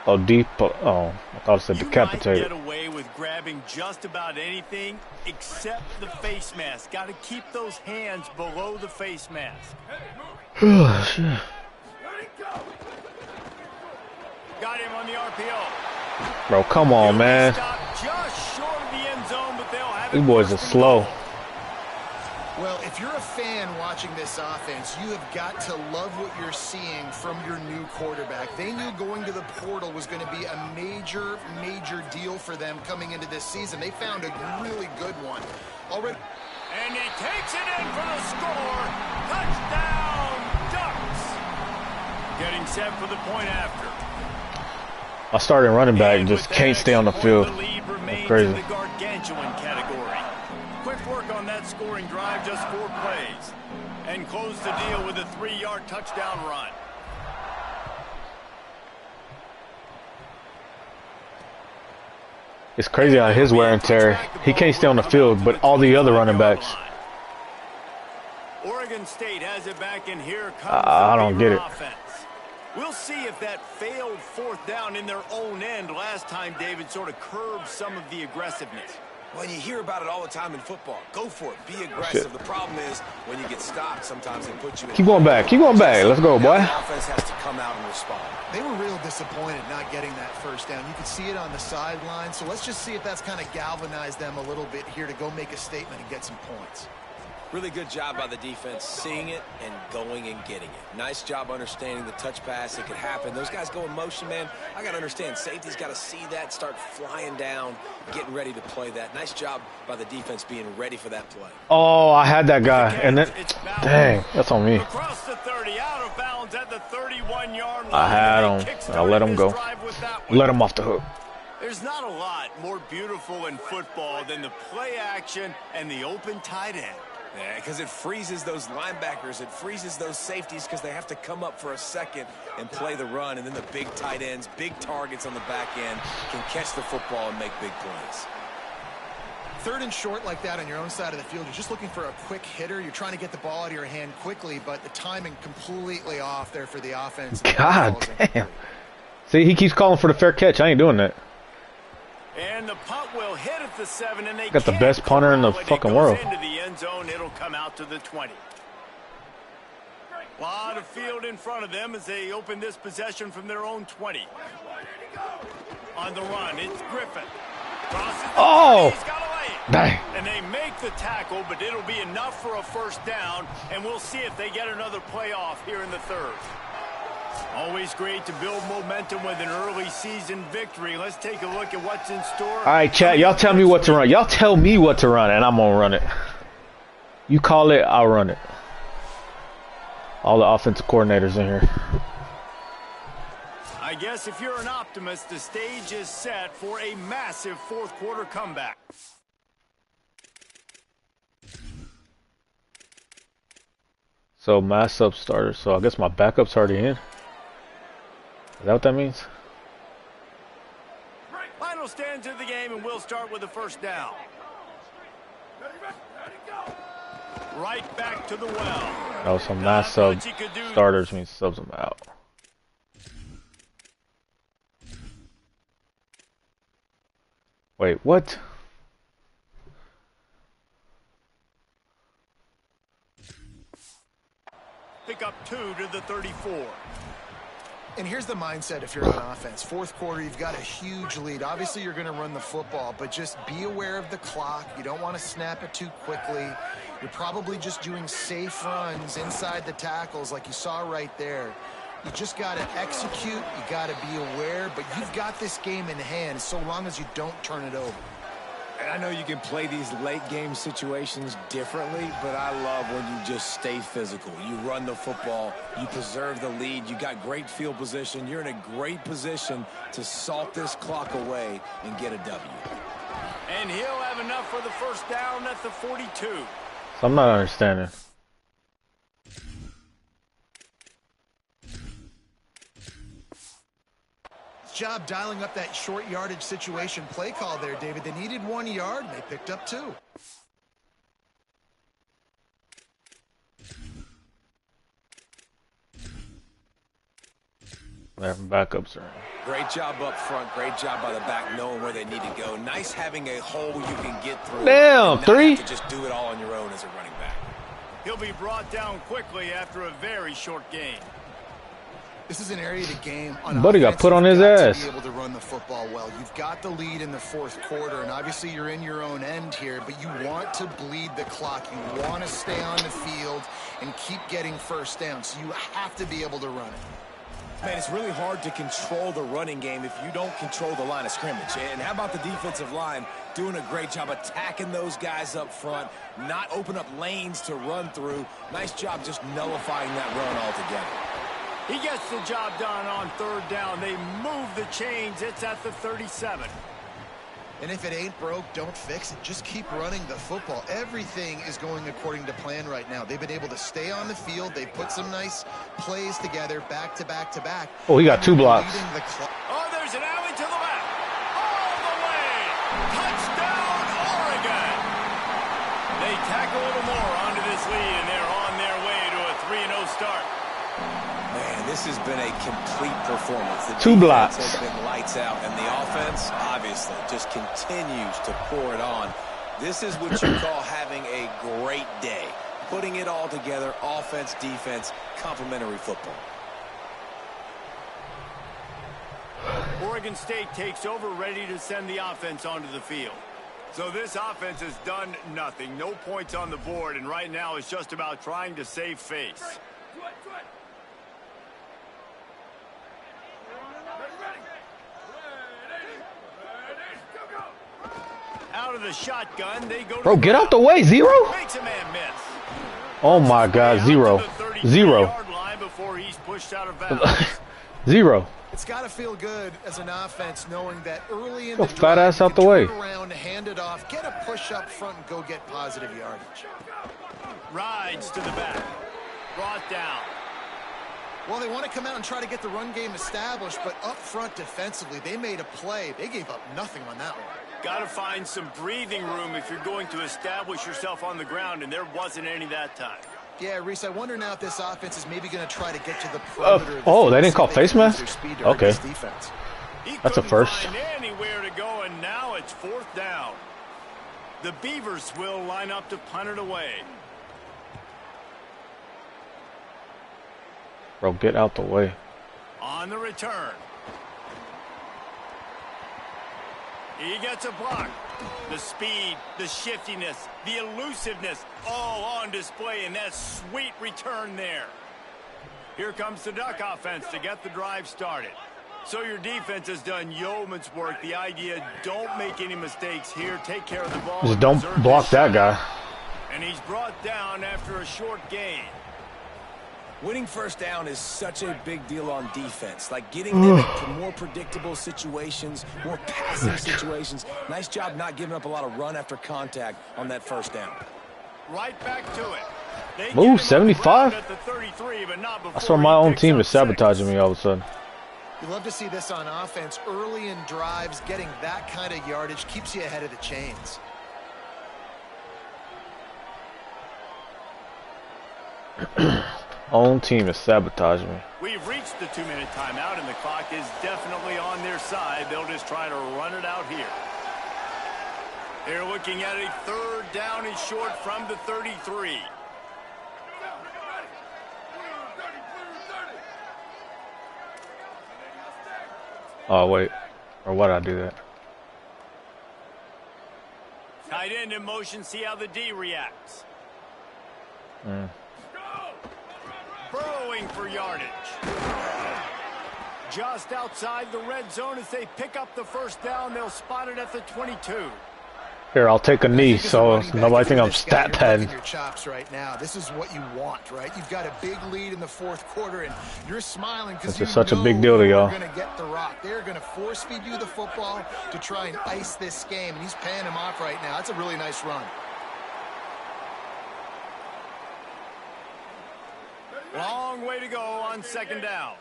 Oh, deep. Oh, I thought it said You might decapitated. get away with grabbing just about anything except the face mask. Got to keep those hands below the face mask. Oh, shit. Got him on the RPO. Bro, come on, man. Stopped just short of the end zone, but they'll have it. These boys are first and slow. goal. Well, if you're a fan watching this offense, you have got to love what you're seeing from your new quarterback. They knew going to the portal was going to be a major, major deal for them coming into this season. They found a really good one. Already. And he takes it in for the score. Touchdown, Ducks. Getting set for the point after. I started running back and just can't stay on the field. The lead remains crazy. in the gargantuan category. Quick work on that scoring drive, just 4 plays. And close the deal with a 3-yard touchdown run. It's crazy how his wear and tear. He can't stay on the field, but all the other running backs. Oregon State has it back, and here comes I don't get it. offense. We'll see if that failed 4th down in their own end last time, David, sort of curbed some of the aggressiveness. Well, you hear about it all the time in football. Go for it. Be aggressive. Shit. The problem is when you get stopped, sometimes they put you in. Keep going back. Keep going back. Let's go, boy. The offense has to come out and respond. They were real disappointed not getting that first down. You could see it on the sideline. So let's just see if that's kind of galvanized them a little bit here to go make a statement and get some points. Really good job by the defense seeing it and going and getting it. Nice job understanding the touch pass. It could happen. Those guys go in motion, man. I got to understand. Safety's got to see that, start flying down, getting ready to play that. Nice job by the defense being ready for that play. Oh, I had that guy. And then, dang, that's on me. Across the 30, out of bounds at the 31-yard line. I had him. I let him go. Let him off the hook. There's not a lot more beautiful in football than the play action and the open tight end. Yeah, because it freezes those linebackers. It freezes those safeties because they have to come up for a second and play the run. And then the big tight ends, big targets on the back end can catch the football and make big plays. 3rd and short like that on your own side of the field, you're just looking for a quick hitter. You're trying to get the ball out of your hand quickly, but the timing completely off there for the offense. God damn. See, he keeps calling for the fair catch. I ain't doing that. And the punt will hit at the 7, and they Got the best punter in the fucking world. Into the end zone, it'll come out to the 20. A lot of field in front of them as they open this possession from their own 20. On the run, it's Griffin. Oh! He's got to lay it. Dang. And they make the tackle, but it'll be enough for a first down, and we'll see if they get another playoff here in the 3rd. Always great to build momentum with an early season victory. Let's take a look at what's in store. All right, chat. Y'all tell me what to run. Y'all tell me what to run, and I'm going to run it. You call it, I'll run it. All the offensive coordinators in here. I guess if you're an optimist, the stage is set for a massive 4th quarter comeback. So, mass up starter. So, I guess my backup's already in. Is that what that means? Final stands of the game, and we'll start with the first down. Right back to the well. Oh, so mass sub starters means subs them out. Wait, what? Pick up 2 to the 34. And here's the mindset if you're on offense. 4th quarter, you've got a huge lead. Obviously, you're going to run the football, but just be aware of the clock. You don't want to snap it too quickly. You're probably just doing safe runs inside the tackles like you saw right there. You just got to execute. You got to be aware, but you've got this game in hand so long as you don't turn it over. And I know you can play these late game situations differently, but I love when you just stay physical. You run the football, you preserve the lead, you got great field position, you're in a great position to salt this clock away and get a W. And he'll have enough for the first down at the 42. So I'm not understanding. Job dialing up that short yardage situation play call there, David. They needed 1 yard, and they picked up 2. Their backups are in. Great job up front. Great job by the back knowing where they need to go. Nice having a hole you can get through. Damn, and not 3? have to just do it all on your own as a running back. He'll be brought down quickly after a very short gain. This is an area of the game. On Buddy got put on his ass. To be able to run the football well. You've got the lead in the 4th quarter, and obviously you're in your own end here, but you want to bleed the clock. You want to stay on the field and keep getting first down, so you have to be able to run it. Man, it's really hard to control the running game if you don't control the line of scrimmage. And how about the defensive line doing a great job attacking those guys up front, not open up lanes to run through. Nice job just nullifying that run altogether. He gets the job done on third down. They move the chains. It's at the 37. And if it ain't broke, don't fix it. Just keep running the football. Everything is going according to plan right now. They've been able to stay on the field. They put some nice plays together, back to back to back. Oh, he got 2 blocks. Oh, there's an alley to the left. All the way. Touchdown, Oregon. They tack a little more onto this lead, and they're on their way to a 3-0 start. Man, this has been a complete performance. The 2 blocks. Has been lights out, and the offense, obviously, just continues to pour it on. This is what you call having a great day. Putting it all together, offense, defense, complementary football. Oregon State takes over, ready to send the offense onto the field. So this offense has done nothing. No points on the board, and right now it's just about trying to save face. Out of the shotgun, they go. Bro, get out the way, 0. Makes a man miss. Oh my God, 0. 0. Before he's pushed out of bounds. 0. It's got to feel good as an offense knowing that early in Go the fat drive, ass you out can the way. turn around, hand it off, get a push up front, and go get positive yardage. Rides to the back. Brought down. Well, they want to come out and try to get the run game established, but up front defensively, they made a play. They gave up nothing on that one. Got to find some breathing room if you're going to establish yourself on the ground, and there wasn't any that time. Yeah, Reese, I wonder now if this offense is maybe going to try to get to the perimeter. Of the oh, field they didn't call so face can use mask? their speed to hurt Okay. this defense. That's a first. Find anywhere to go, and now it's 4th down. The Beavers will line up to punt it away. Bro, get out the way. On the return. He gets a block. The speed, the shiftiness, the elusiveness, all on display in that sweet return there. Here comes the Duck offense to get the drive started. So your defense has done yeoman's work. The idea, don't make any mistakes here. Take care of the ball. Just don't block that guy. And he's brought down after a short gain. Winning first down is such a big deal on defense. Like getting them into more predictable situations, more passing situations. Nice job not giving up a lot of run after contact on that first down. Right back to it. They Ooh, get him 75? at the 33, but not before That's why he my own picks team up is sabotaging 6. me all of a sudden. You love to see this on offense. Early in drives, getting that kind of yardage keeps you ahead of the chains. Own team is sabotaging me. We've reached the 2-minute timeout, and the clock is definitely on their side. They'll just try to run it out here. They're looking at a 3rd down and short from the 33. Oh, wait. Or why did I do that? Tight end in motion, see how the D reacts. Burrowing for yardage. Just outside the red zone as they pick up the first down. They'll spot it at the 22. Here, I'll take a knee so nobody think I'm stat padding. Your chops right now. This is what you want, right? You've got a big lead in the 4th quarter, and you're smiling because This is such a big deal to y'all. You're going to get the rock. They're going to force feed you the football to try and ice this game, and he's paying him off right now. That's a really nice run. Long way to go on 2nd down.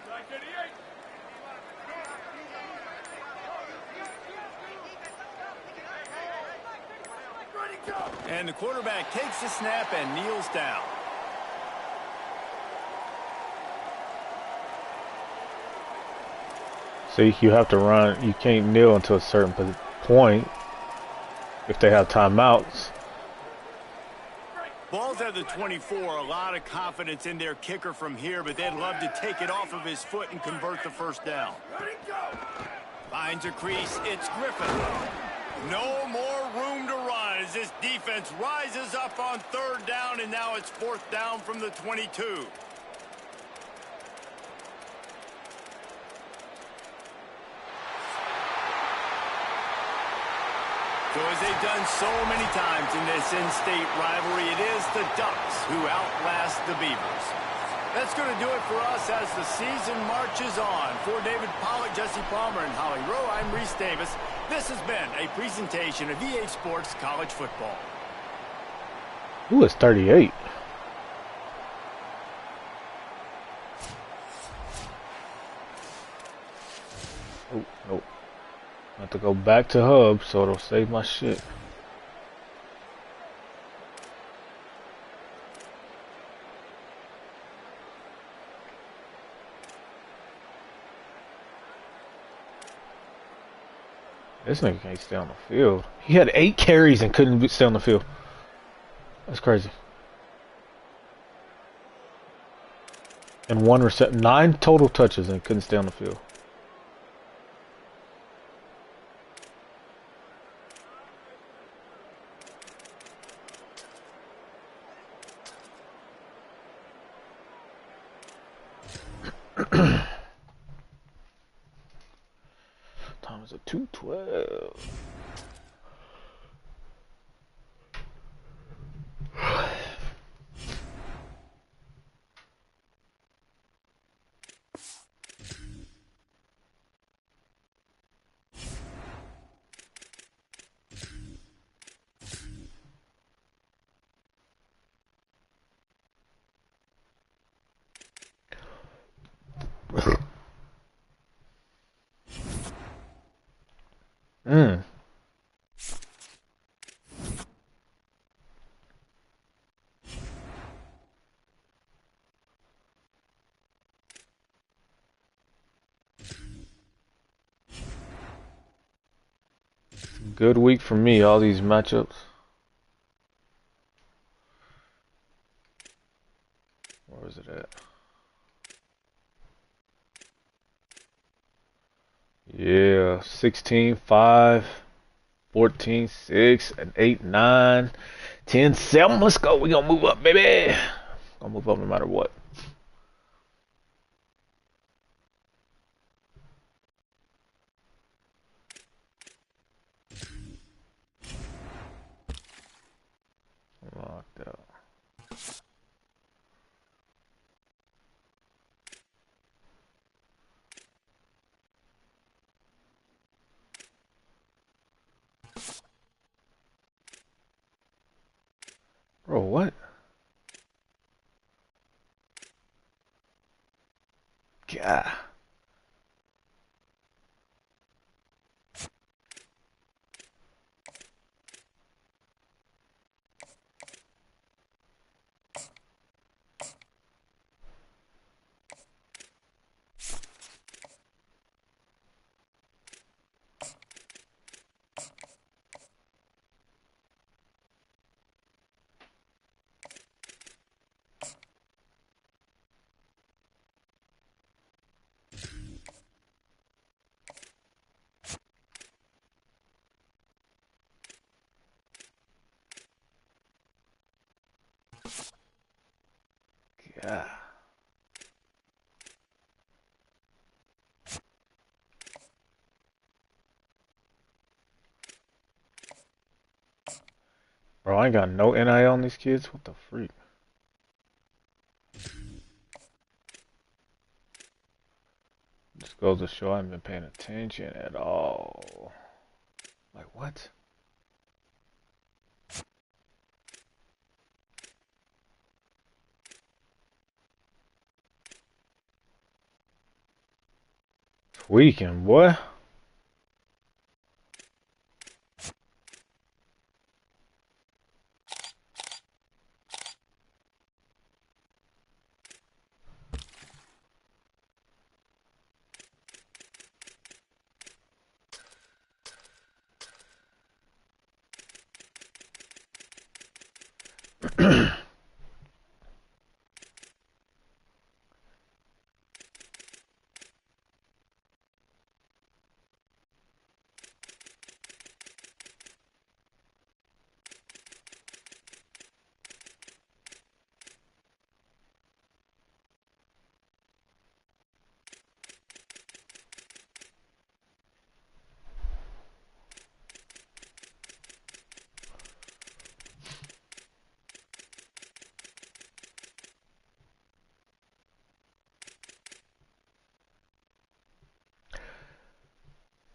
And the quarterback takes the snap and kneels down. See, you have to run. You can't kneel until a certain point if they have timeouts. Ball's at the 24. A lot of confidence in their kicker from here, but they'd love to take it off of his foot and convert the first down. Finds a crease. It's Griffin. No more room to run as this defense rises up on 3rd down, and now it's 4th down from the 22. So as they've done so many times in this in-state rivalry, it is the Ducks who outlast the Beavers. That's going to do it for us as the season marches on. For David Pollack, Jesse Palmer, and Holly Rowe, I'm Reese Davis. This has been a presentation of EA Sports College Football. Who is 38? Oh, nope. I have to go back to hub so it'll save my shit. This nigga can't stay on the field. He had 8 carries and couldn't stay on the field. That's crazy. And 1 reception, 9 total touches and couldn't stay on the field. Time is a 2:12. Good week for me, all these matchups. Where is it at? Yeah, 16-5, 14-6, and 8-9, 10-7. Let's go. We gonna move up, baby. Gonna move up no matter what. Locked out. Bro, what? God. Yeah. Bro, I ain't got no NIL on these kids. What the freak? Just goes to show I haven't been paying attention at all. Like, what? Tweaking, boy.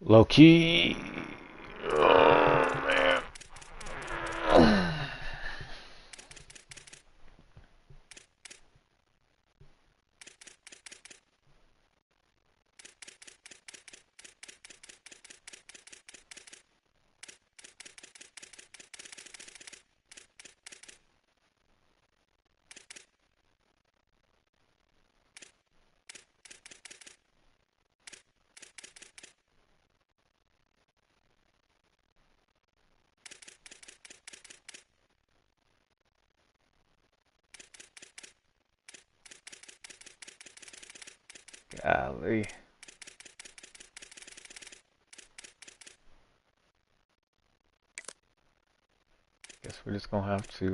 Low key. Oh, man. Golly. Guess we're just gonna have to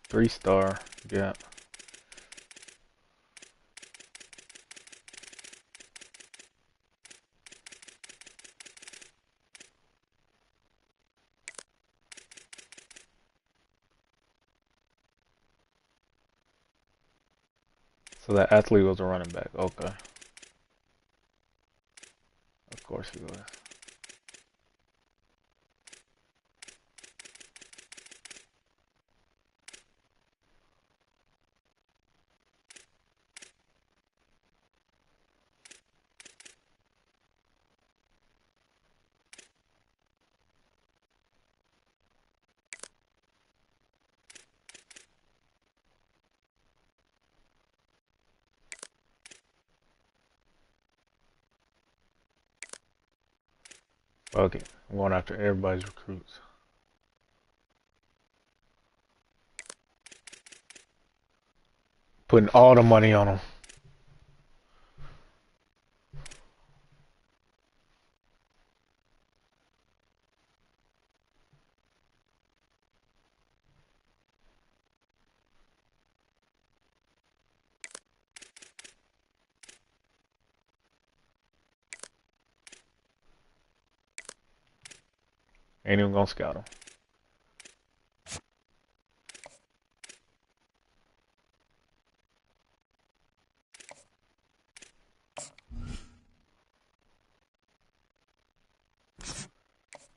3-star. Yeah. So that athlete was a running back. Okay. Of course he was. Okay, I'm going after everybody's recruits. Putting all the money on them. Ain't even gonna scout them.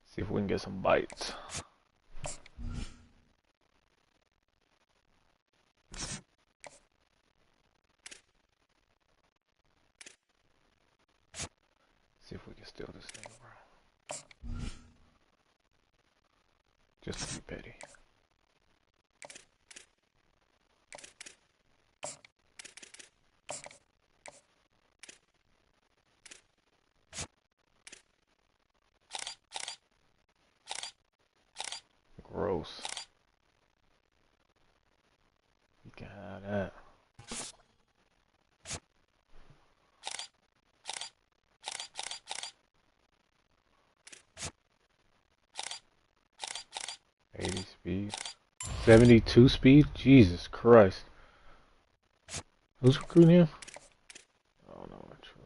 See if we can get some bites. See if we can steal this thing, bro. Just to be petty. Gross. You can have that. Speed. 72 speed? Jesus Christ. Who's recruiting him? Oh no, actually.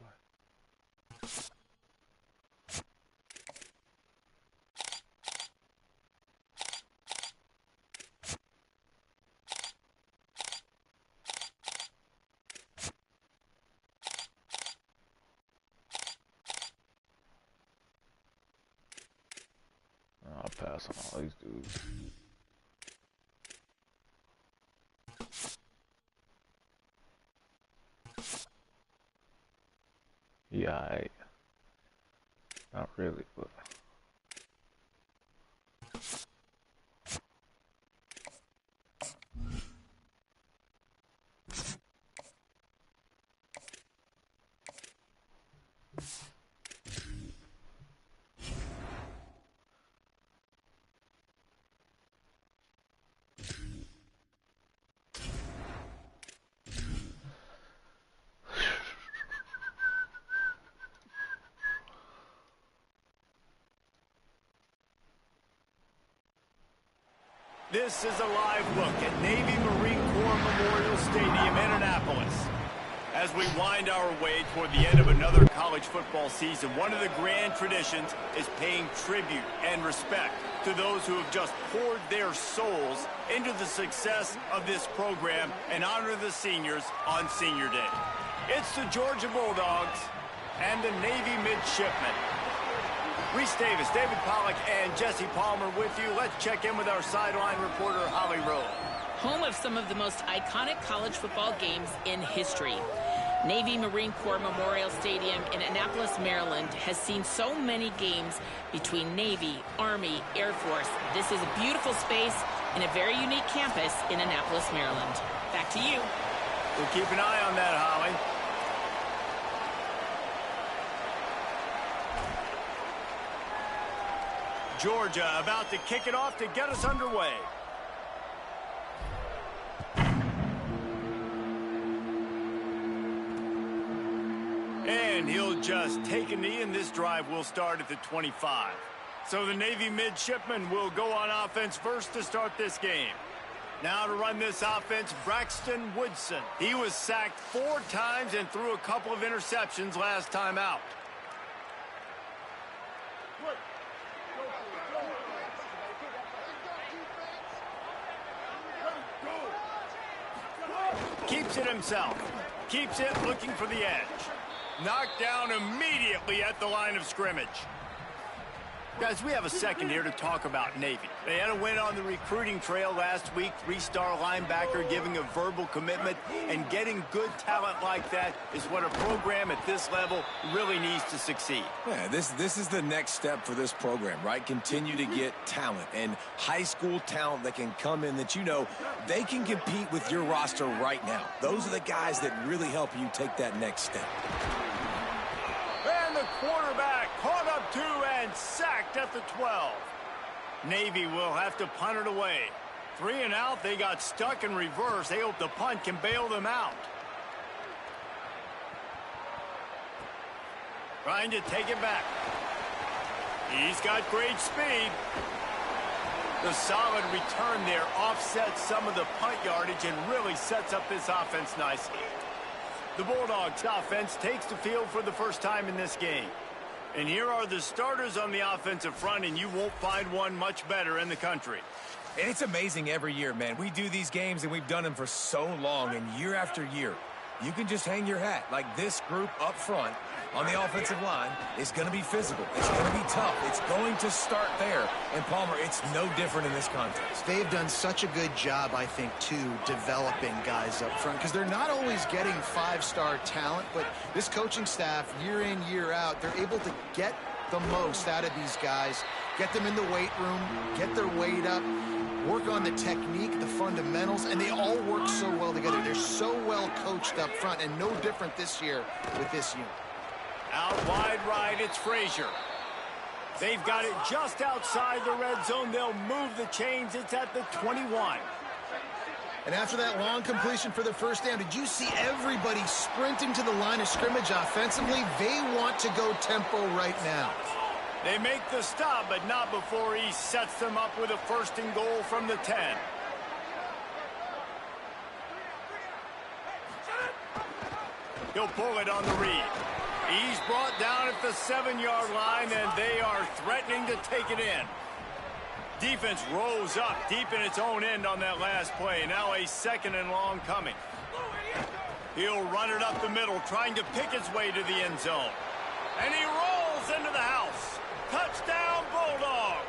I'll pass on all these dudes. Yeah, not really, but This is a live look at Navy Marine Corps Memorial Stadium in Annapolis. As we wind our way toward the end of another college football season, one of the grand traditions is paying tribute and respect to those who have just poured their souls into the success of this program and honor the seniors on Senior Day. It's the Georgia Bulldogs and the Navy Midshipmen. Reese Davis, David Pollack, and Jesse Palmer with you. Let's check in with our sideline reporter, Holly Rowe. Home of some of the most iconic college football games in history. Navy Marine Corps Memorial Stadium in Annapolis, Maryland has seen so many games between Navy, Army, Air Force. This is a beautiful space in a very unique campus in Annapolis, Maryland. Back to you. We'll keep an eye on that, Holly. Georgia about to kick it off to get us underway. And he'll just take a knee, and this drive will start at the 25. So the Navy midshipmen will go on offense first to start this game. Now to run this offense, Braxton Woodson. He was sacked 4 times and threw a couple of interceptions last time out. Keeps it himself. Keeps it looking for the edge. Knocked down immediately at the line of scrimmage. Guys, we have a second here to talk about Navy. They had a win on the recruiting trail last week. 3-star linebacker giving a verbal commitment, and getting good talent like that is what a program at this level really needs to succeed. Yeah, this is the next step for this program, right? Continue to get talent and high school talent that can come in that they can compete with your roster right now. Those are the guys that really help you take that next step. And the quarterback caught up 2 and sacked at the 12. Navy will have to punt it away. 3 and out. They got stuck in reverse. They hope the punt can bail them out. Trying to take it back. He's got great speed. The solid return there offsets some of the punt yardage and really sets up this offense nicely. The Bulldogs offense takes the field for the first time in this game. And here are the starters on the offensive front, and you won't find one much better in the country. And it's amazing every year, man. We do these games, and we've done them for so long, and year after year, you can just hang your hat. Like this group up front on the offensive line is going to be physical. It's going to be tough. It's going to start there. And, Palmer, it's no different in this contest. They've done such a good job, I think, too, developing guys up front, because they're not always getting 5-star talent, but this coaching staff, year in, year out, they're able to get the most out of these guys, get them in the weight room, get their weight up, work on the technique, the fundamentals, and they all work so well together. They're so well coached up front, and no different this year with this unit. Out wide right, it's Frazier. They've got it just outside the red zone. They'll move the chains. It's at the 21. And after that long completion for the first down, did you see everybody sprinting to the line of scrimmage offensively? They want to go tempo right now. They make the stop, but not before he sets them up with a 1st and goal from the 10. He'll pull it on the read. He's brought down at the 7-yard line, and they are threatening to take it in. Defense rose up deep in its own end on that last play. Now a 2nd and long coming. He'll run it up the middle, trying to pick his way to the end zone. And he rolls into the house. Touchdown, Bulldogs!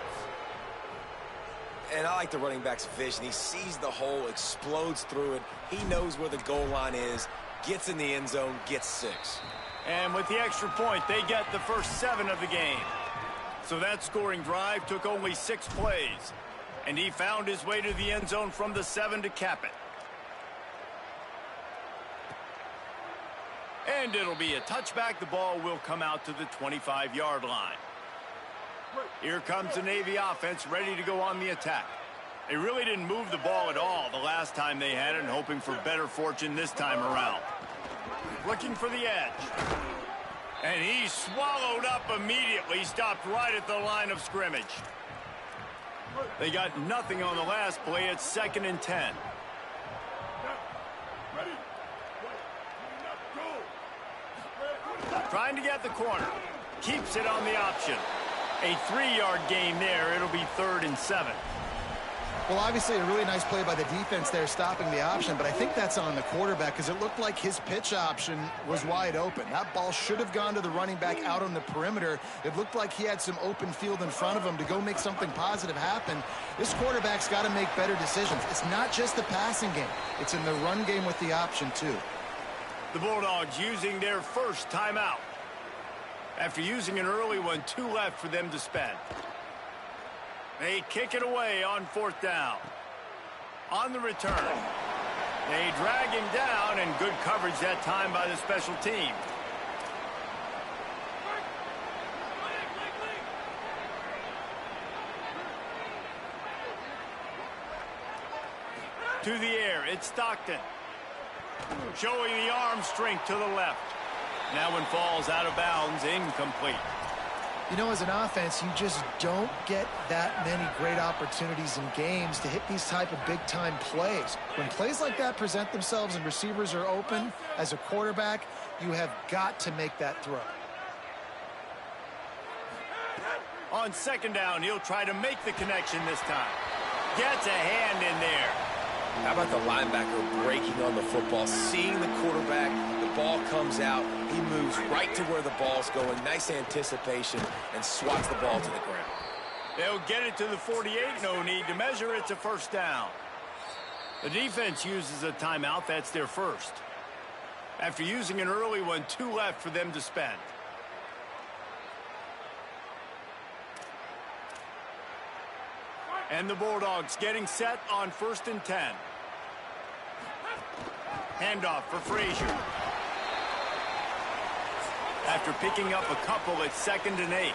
And I like the running back's vision. He sees the hole, explodes through it. He knows where the goal line is, gets in the end zone, gets 6. And with the extra point, they get the first 7 of the game. So that scoring drive took only 6 plays. And he found his way to the end zone from the 7 to cap it. And it'll be a touchback. The ball will come out to the 25-yard line. Here comes the Navy offense ready to go on the attack. They really didn't move the ball at all the last time they had it, and hoping for better fortune this time around. Looking for the edge. And he swallowed up immediately, stopped right at the line of scrimmage. They got nothing on the last play. It's 2nd and 10. Trying to get the corner. Keeps it on the option. A 3-yard gain there. It'll be 3rd and 7. Well, obviously a really nice play by the defense there stopping the option, but I think that's on the quarterback because it looked like his pitch option was wide open. That ball should have gone to the running back out on the perimeter. It looked like he had some open field in front of him to go make something positive happen. This quarterback's got to make better decisions. It's not just the passing game. It's in the run game with the option, too. The Bulldogs using their first timeout. After using an early one, 2 left for them to spend. They kick it away on 4th down. On the return, they drag him down, and good coverage that time by the special team. To the air, it's Stockton. Showing the arm strength to the left. That one falls out of bounds, incomplete. You know, as an offense, you just don't get that many great opportunities in games to hit these type of big-time plays. When plays like that present themselves and receivers are open, as a quarterback, you have got to make that throw. On 2nd down, he'll try to make the connection this time. Gets a hand in there. How about the linebacker breaking on the football, seeing the quarterback, the ball comes out, he moves right to where the ball's going, nice anticipation, and swats the ball to the ground. They'll get it to the 48, no need to measure, it's a 1st down. The defense uses a timeout, that's their first. After using an early one, 2 left for them to spend. And the Bulldogs getting set on 1st and 10. Handoff for Frazier. After picking up a couple, it's 2nd and 8.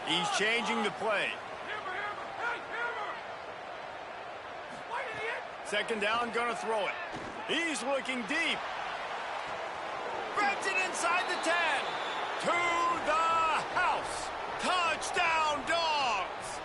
He's changing the play. 2nd down, gonna throw it. He's looking deep. Grabs it inside the 10. To the house. Touchdown, Dogs!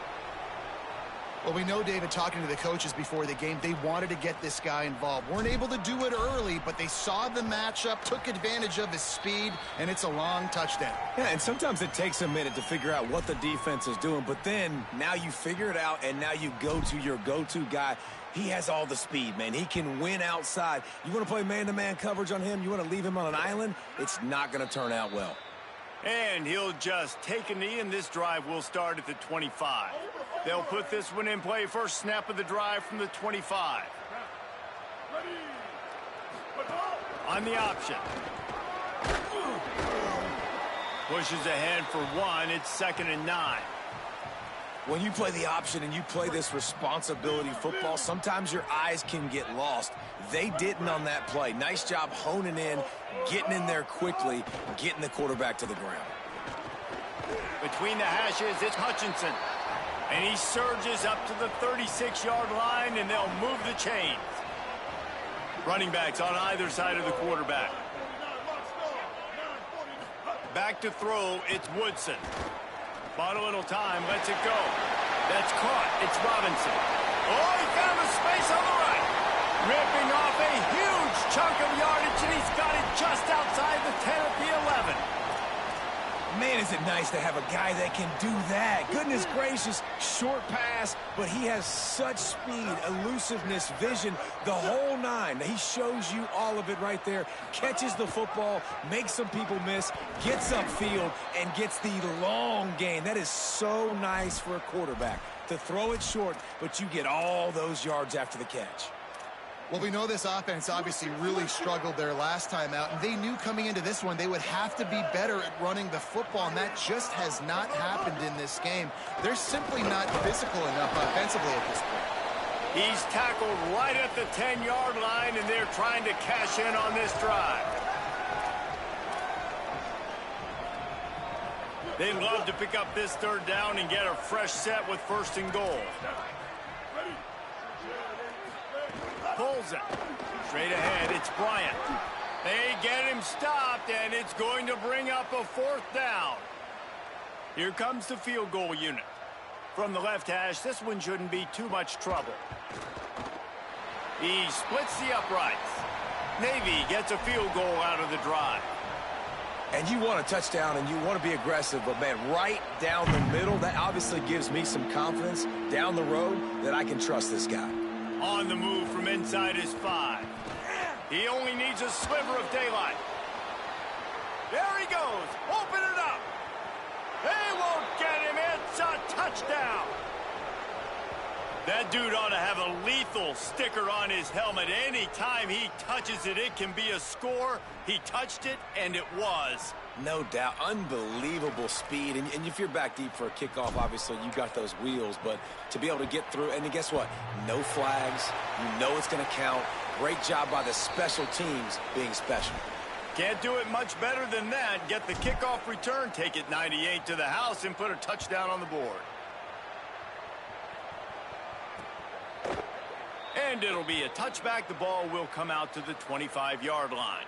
Well, we know, David, talking to the coaches before the game, they wanted to get this guy involved. Weren't able to do it early, but they saw the matchup, took advantage of his speed, and it's a long touchdown. Yeah, and sometimes it takes a minute to figure out what the defense is doing, but then now you figure it out, and now you go to your go-to guy. He has all the speed, man. He can win outside. You want to play man-to-man coverage on him? You want to leave him on an island? It's not going to turn out well. And he'll just take a knee, and this drive will start at the 25. They'll put this one in play. First snap of the drive from the 25. On the option. Pushes ahead for 1. It's 2nd and 9. When you play the option and you play this responsibility football, sometimes your eyes can get lost. They didn't on that play. Nice job honing in, getting in there quickly, getting the quarterback to the ground. Between the hashes, it's Hutchinson. And he surges up to the 36-yard line, and they'll move the chains. Running backs on either side of the quarterback. Back to throw, it's Woodson. Bought a little time, lets it go. That's caught. It's Robinson. Oh, he found a space on the right. Ripping off a huge chunk of yardage, and he's got it just outside the 10 at the 11. Man, is it nice to have a guy that can do that. Goodness gracious, short pass, but he has such speed, elusiveness, vision, the whole 9. He shows you all of it right there. Catches the football, makes some people miss, gets upfield, and gets the long gain. That is so nice for a quarterback to throw it short, but you get all those yards after the catch. Well, we know this offense obviously really struggled their last time out, and they knew coming into this one they would have to be better at running the football, and that just has not happened in this game. They're simply not physical enough offensively at this point. He's tackled right at the 10-yard line, and they're trying to cash in on this drive. They'd love to pick up this 3rd down and get a fresh set with 1st and goal. Pulls it. Straight ahead, it's Bryant. They get him stopped, and it's going to bring up a 4th down. Here comes the field goal unit. From the left hash, this one shouldn't be too much trouble. He splits the uprights. Navy gets a field goal out of the drive. And you want a touchdown and you want to be aggressive, but, man, right down the middle, that obviously gives me some confidence down the road that I can trust this guy. On the move from inside his 5. He only needs a sliver of daylight. There he goes. Open it up. They won't get him. It's a touchdown. That dude ought to have a lethal sticker on his helmet. Anytime he touches it, it can be a score. He touched it, and it was. No doubt. Unbelievable speed. And if you're back deep for a kickoff, obviously you got those wheels. But to be able to get through, and then guess what? No flags. You know it's going to count. Great job by the special teams being special. Can't do it much better than that. Get the kickoff return, take it 98 to the house, and put a touchdown on the board. And it'll be a touchback. The ball will come out to the 25-yard line.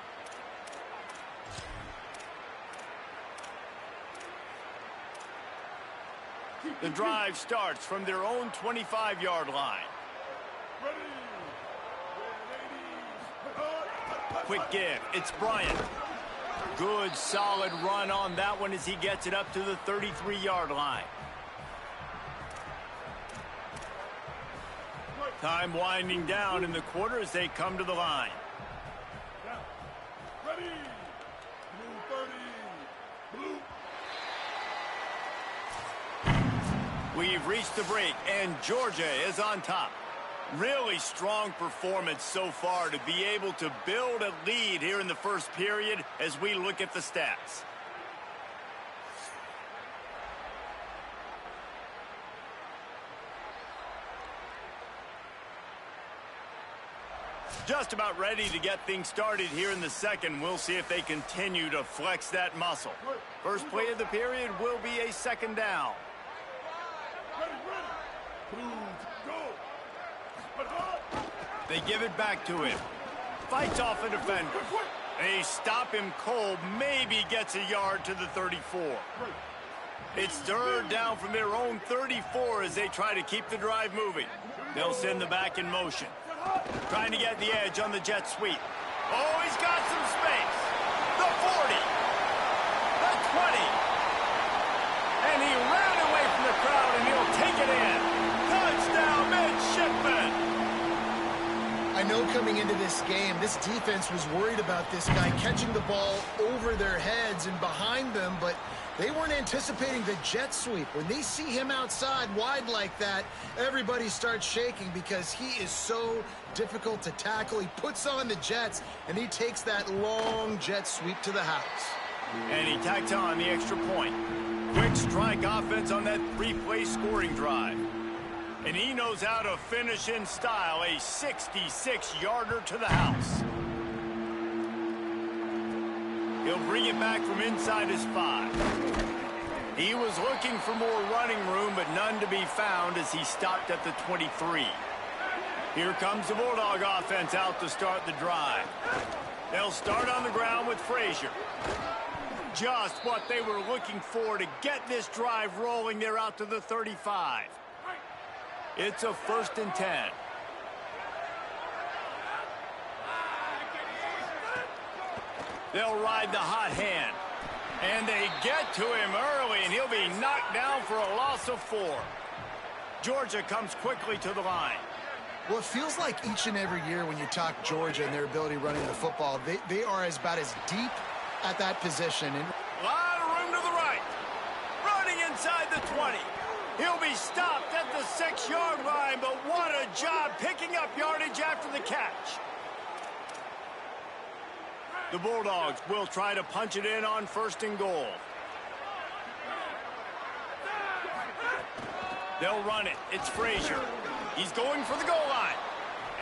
The drive starts from their own 25-yard line. Quick give. It's Bryant. Good, solid run on that one as he gets it up to the 33-yard line. Time winding down in the quarter as they come to the line. Ready. Blue 30. Blue. We've reached the break, and Georgia is on top. Really strong performance so far to be able to build a lead here in the first period as we look at the stats. Just about ready to get things started here in the second. We'll see if they continue to flex that muscle. First play of the period will be a second down. They give it back to him. Fights off a defender. They stop him cold. Maybe gets a yard to the 34. It's third down from their own 34 as they try to keep the drive moving. They'll send the back in motion. Trying to get the edge on the jet sweep. Oh, he's got some space. The 40. The 20. And he ran away from the crowd, and he'll take it in. Touchdown, midshipman. I know coming into this game, this defense was worried about this guy catching the ball over their heads and behind them, but they weren't anticipating the jet sweep. When they see him outside wide like that, everybody starts shaking because he is so difficult to tackle. He puts on the jets, and he takes that long jet sweep to the house. And he tacks on the extra point. Quick strike offense on that three-play scoring drive. And he knows how to finish in style, a 66-yarder to the house. He'll bring it back from inside his 5. He was looking for more running room, but none to be found as he stopped at the 23. Here comes the Bulldog offense out to start the drive. They'll start on the ground with Frazier. Just what they were looking for to get this drive rolling. They're out to the 35. It's a 1st and 10. They'll ride the hot hand. And they get to him early, and he'll be knocked down for a loss of 4. Georgia comes quickly to the line. Well, it feels like each and every year when you talk Georgia and their ability running the football, they are about as deep at that position. And a lot of room to the right. Running inside the 20. He'll be stopped at the 6-yard line, but what a job picking up yardage after the catch. The Bulldogs will try to punch it in on 1st and goal. They'll run it. It's Frazier. He's going for the goal line.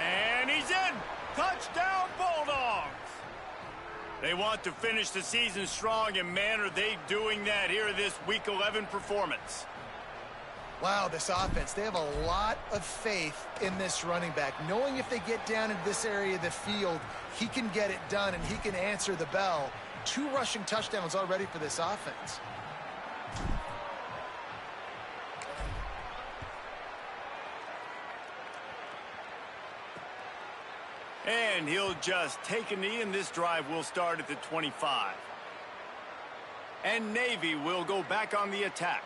And he's in. Touchdown, Bulldogs. They want to finish the season strong, and man, are they doing that here this Week 11 performance. Wow, this offense, they have a lot of faith in this running back, knowing if they get down into this area of the field, he can get it done and he can answer the bell. 2 rushing touchdowns already for this offense. And he'll just take a knee, and this drive will start at the 25. And Navy will go back on the attack.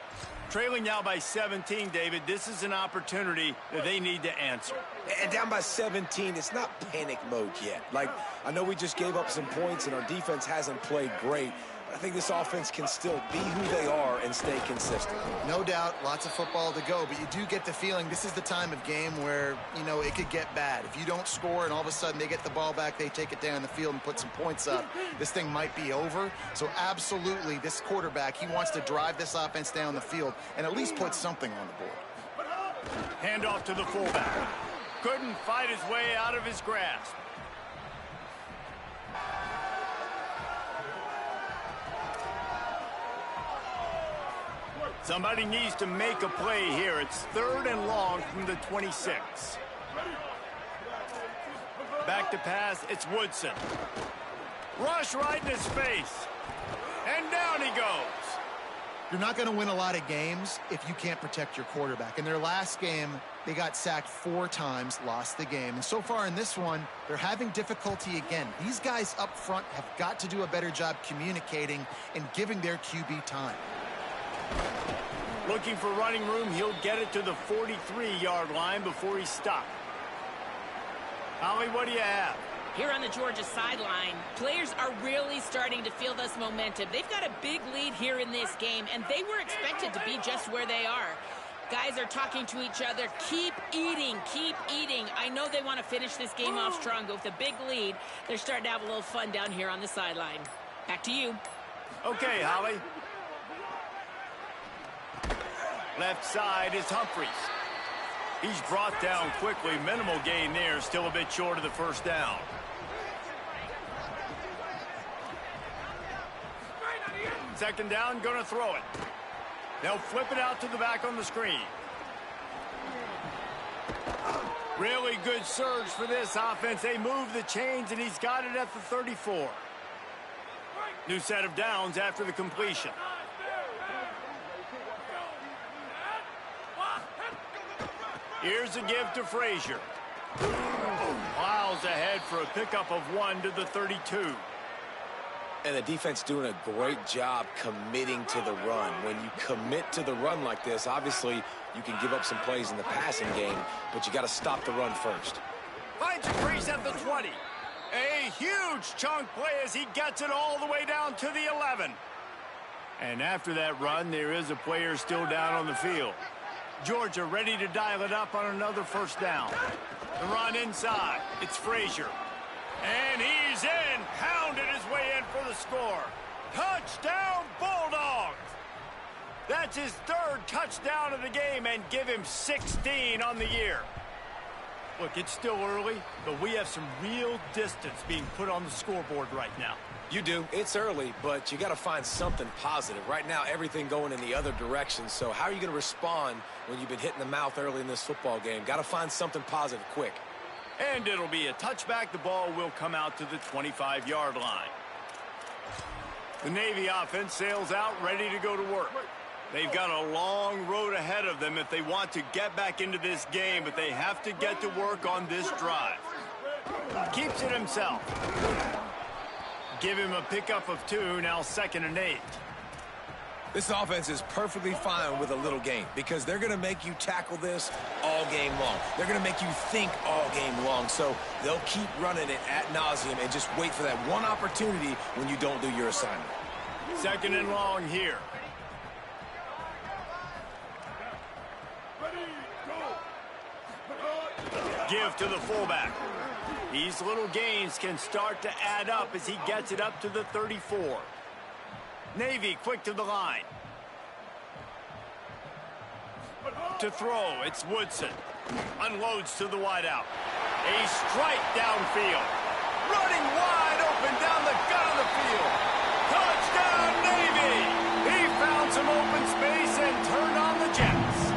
Trailing now by 17, David. This is an opportunity that they need to answer. And down by 17, it's not panic mode yet. Like, I know we just gave up some points and our defense hasn't played great. I think this offense can still be who they are and stay consistent. No doubt, lots of football to go, but you do get the feeling this is the time of game where, you know, it could get bad. If you don't score and all of a sudden they get the ball back, they take it down the field and put some points up, this thing might be over. So absolutely, this quarterback, he wants to drive this offense down the field and at least put something on the board. Handoff to the fullback. Couldn't fight his way out of his grasp. Somebody needs to make a play here. It's 3rd and long from the 26. Back to pass, it's Woodson. Rush right in his face. And down he goes. You're not going to win a lot of games if you can't protect your quarterback. In their last game, they got sacked 4 times, lost the game. And so far in this one, they're having difficulty again. These guys up front have got to do a better job communicating and giving their QB time. Looking for running room, he'll get it to the 43-yard line before he's stopped. Holly, what do you have? Here on the Georgia sideline, players are really starting to feel this momentum. They've got a big lead here in this game, and they were expected to be just where they are. Guys are talking to each other. Keep eating, keep eating. I know they want to finish this game off strong, but with a big lead, they're starting to have a little fun down here on the sideline. Back to you. Okay, Holly. Left side is Humphries. He's brought down quickly. Minimal gain there. Still a bit short of the first down. Second down, going to throw it. They'll flip it out to the back on the screen. Really good surge for this offense. They move the chains, and he's got it at the 34. New set of downs after the completion. Here's a give to Frazier. Miles ahead for a pickup of 1 to the 32. And the defense doing a great job committing to the run. When you commit to the run like this, obviously you can give up some plays in the passing game, but you got to stop the run first. Finds a crease at the 20. A huge chunk play as he gets it all the way down to the 11. And after that run, there is a player still down on the field. Georgia ready to dial it up on another first down. The run inside. It's Frazier. And he's in. Pounded his way in for the score. Touchdown, Bulldogs! That's his 3rd touchdown of the game, and give him 16 on the year. Look, it's still early, but we have some real distance being put on the scoreboard right now. You do. It's early, but you got to find something positive. Right now, everything going in the other direction. So how are you going to respond when you've been hit in the mouth early in this football game? Got to find something positive quick. And it'll be a touchback. The ball will come out to the 25-yard line. The Navy offense sails out, ready to go to work. They've got a long road ahead of them if they want to get back into this game, but they have to get to work on this drive. Keeps it himself. Give him a pickup of 2, now 2nd and 8. This offense is perfectly fine with a little game because they're going to make you tackle this all game long. They're going to make you think all game long. So they'll keep running it ad nauseum and just wait for that one opportunity when you don't do your assignment. 2nd and long here. Give to the fullback. These little gains can start to add up as he gets it up to the 34. Navy quick to the line. To throw, it's Woodson. Unloads to the wideout. A strike downfield. Running wide open down the gut of the field. Touchdown, Navy! He found some open space and turned on the Jets.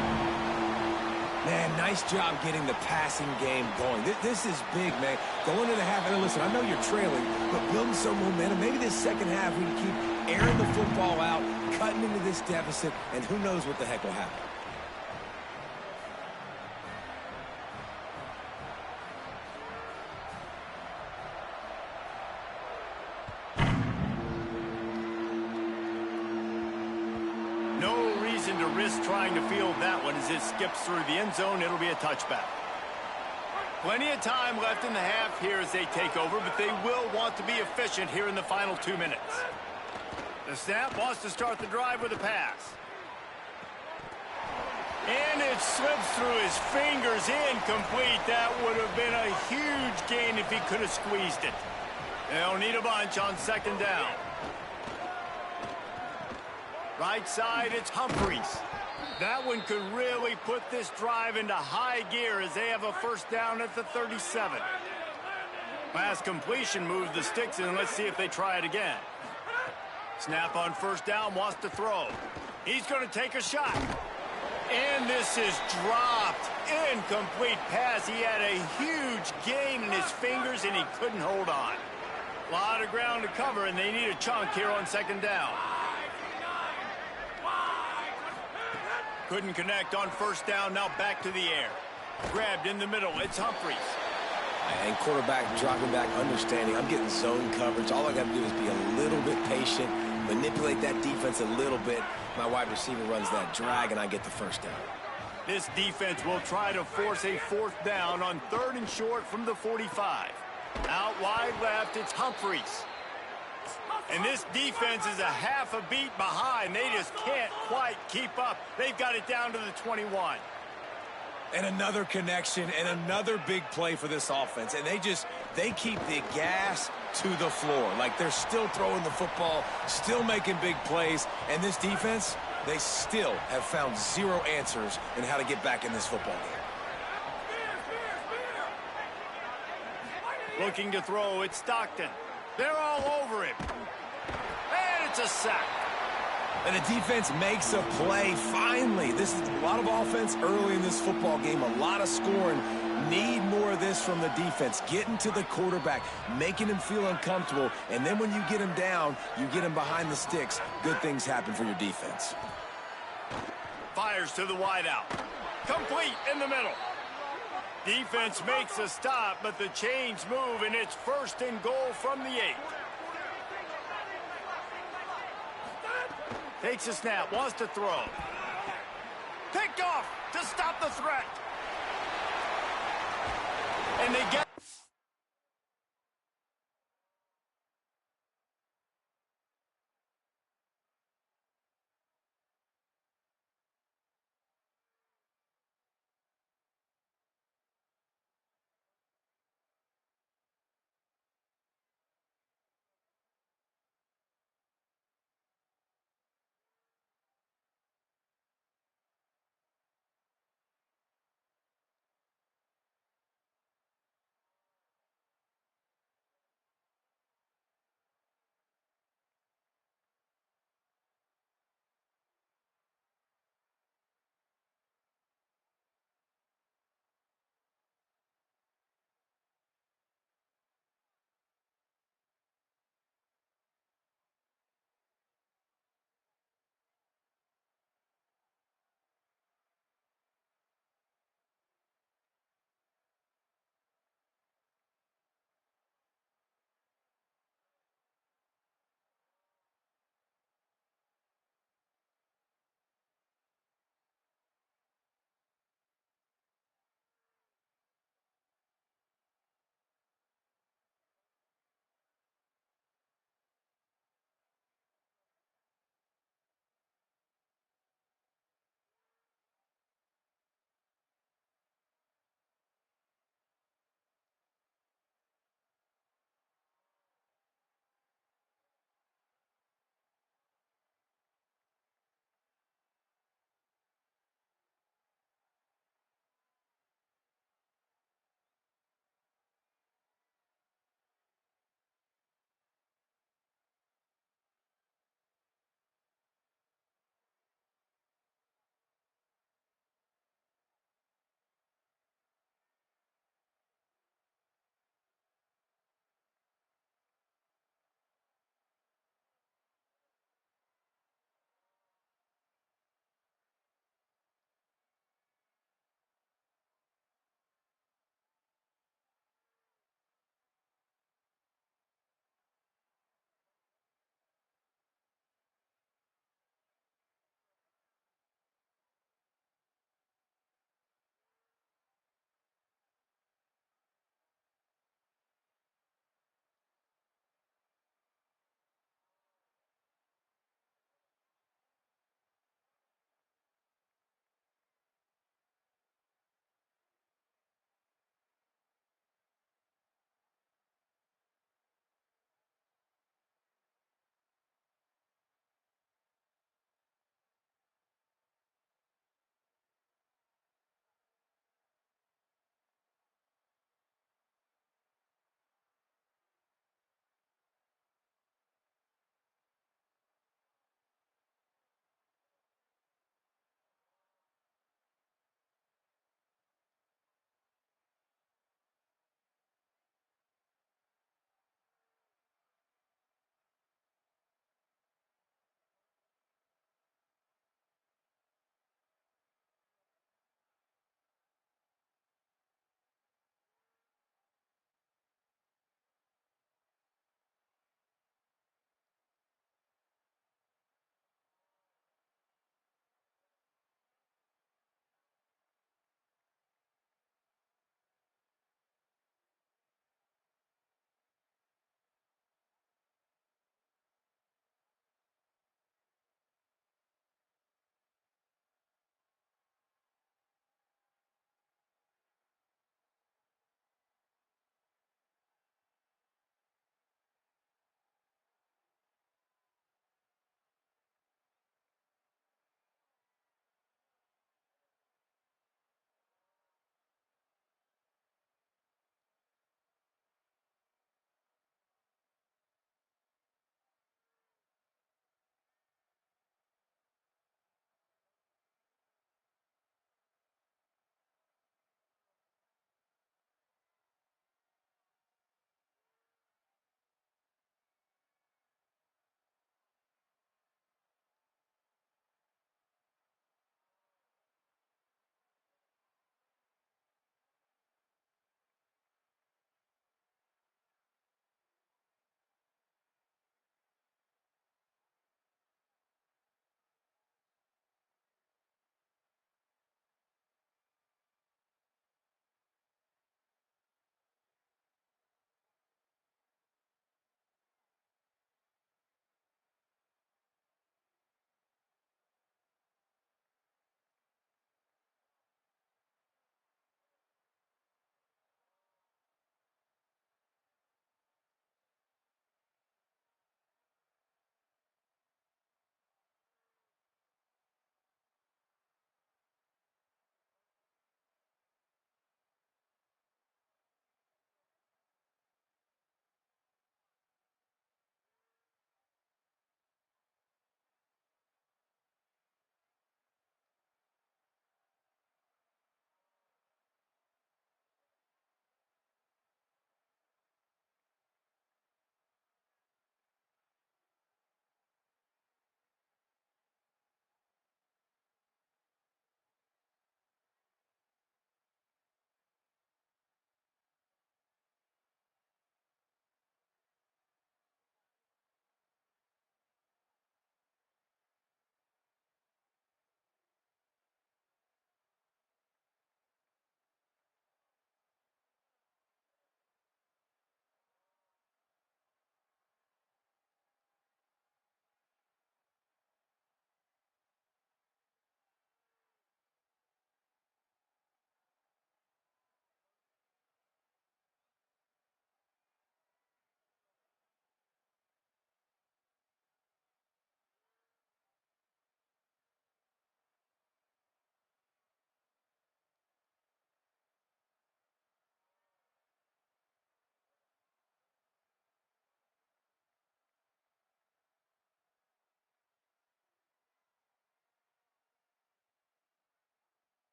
Man, nice job getting the passing game going. This is big, man. Going into the half, and listen, I know you're trailing, but building some momentum. Maybe this second half we can keep airing the football out, cutting into this deficit, and who knows what the heck will happen. missed trying to field that one as it skips through the end zone. It'll be a touchback. Plenty of time left in the half here as they take over, but they will want to be efficient here in the final 2 minutes. The snap wants to start the drive with a pass. And it slips through his fingers, incomplete. That would have been a huge gain if he could have squeezed it. They'll need a bunch on second down. Right side, it's Humphries. That one could really put this drive into high gear as they have a first down at the 37. Pass completion moves the sticks in. Let's see if they try it again. Snap on first down, wants to throw. He's going to take a shot. And this is dropped. Incomplete pass. He had a huge gain in his fingers, and he couldn't hold on. A lot of ground to cover, and they need a chunk here on second down. Couldn't connect on first down. Now back to the air. Grabbed in the middle. It's Humphries. And quarterback dropping back, understanding I'm getting zone coverage. All I got to do is be a little bit patient, manipulate that defense a little bit. My wide receiver runs that drag, and I get the first down. This defense will try to force a fourth down on 3rd and short from the 45. Out wide left, it's Humphries. And this defense is a half a beat behind. They just can't quite keep up. They've got it down to the 21. And another connection and another big play for this offense. And they keep the gas to the floor. Like they're still throwing the football, still making big plays. And this defense, they still have found zero answers in how to get back in this football game. Looking to throw, it's Stockton. They're all over him. And it's a sack. And the defense makes a play, finally. This is a lot of offense early in this football game, a lot of scoring. Need more of this from the defense. Getting to the quarterback, making him feel uncomfortable, and then when you get him down, you get him behind the sticks. Good things happen for your defense. Fires to the wideout. Complete in the middle. Defense makes a stop, but the chains move, and it's 1st and goal from the 8. Takes a snap, wants to throw. Picked off to stop the threat. And they get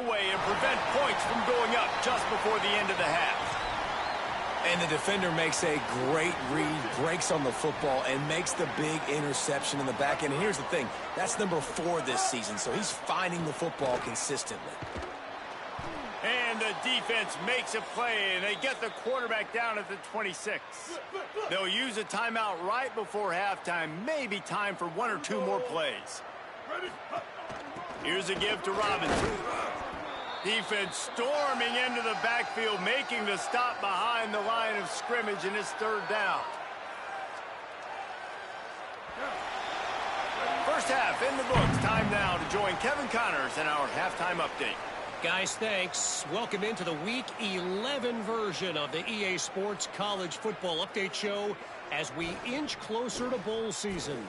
away and prevent points from going up just before the end of the half. And the defender makes a great read, breaks on the football, and makes the big interception in the back end. And here's the thing, that's number 4 this season, so he's finding the football consistently. And the defense makes a play, and they get the quarterback down at the 26. They'll use a timeout right before halftime, maybe time for 1 or 2 more plays. Here's a give to Robinson. Defense storming into the backfield, making the stop behind the line of scrimmage, and it's 3rd down. First half in the books. Time now to join Kevin Connors in our halftime update. Guys, thanks. Welcome into the Week 11 version of the EA Sports College Football Update Show as we inch closer to bowl season.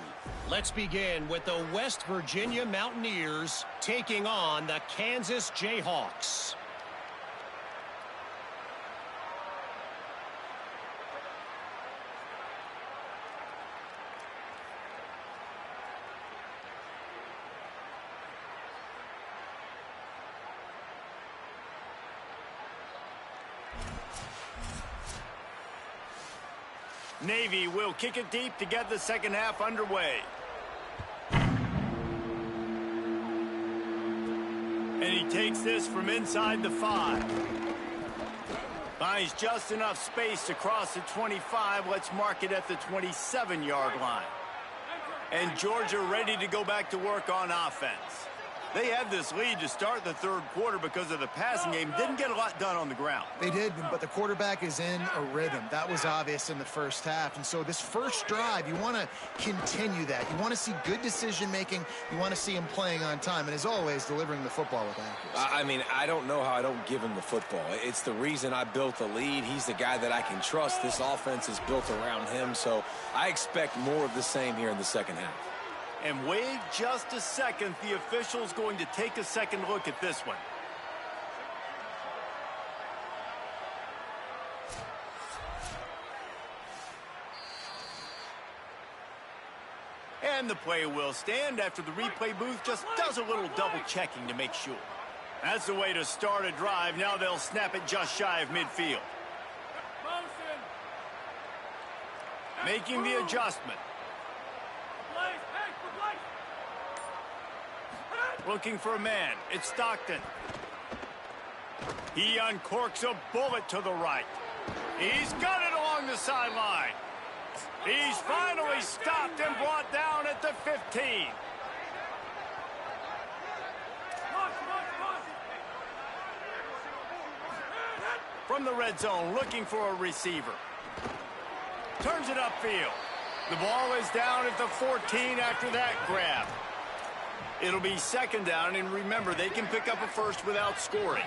Let's begin with the West Virginia Mountaineers taking on the Kansas Jayhawks. Navy will kick it deep to get the second half underway. And he takes this from inside the 5. Finds just enough space to cross the 25. Let's mark it at the 27-yard line. And Georgia ready to go back to work on offense. They had this lead to start the 3rd quarter because of the passing game. Didn't get a lot done on the ground. They did, but the quarterback is in a rhythm. That was obvious in the first half. And so this first drive, you want to continue that. You want to see good decision-making. You want to see him playing on time. And as always, delivering the football with accuracy. I mean, I don't know how I don't give him the football. It's the reason I built the lead. He's the guy that I can trust. This offense is built around him. So I expect more of the same here in the second half. And wait just a second. The official's going to take a second look at this one. And the play will stand after the replay booth just does a little double checking to make sure. That's the way to start a drive. Now they'll snap it just shy of midfield. Making the adjustment. Looking for a man. It's Stockton. He uncorks a bullet to the right. He's got it along the sideline. He's finally stopped and brought down at the 15. From the red zone, looking for a receiver. Turns it upfield. The ball is down at the 14 after that grab. It'll be 2nd down, and remember, they can pick up a first without scoring.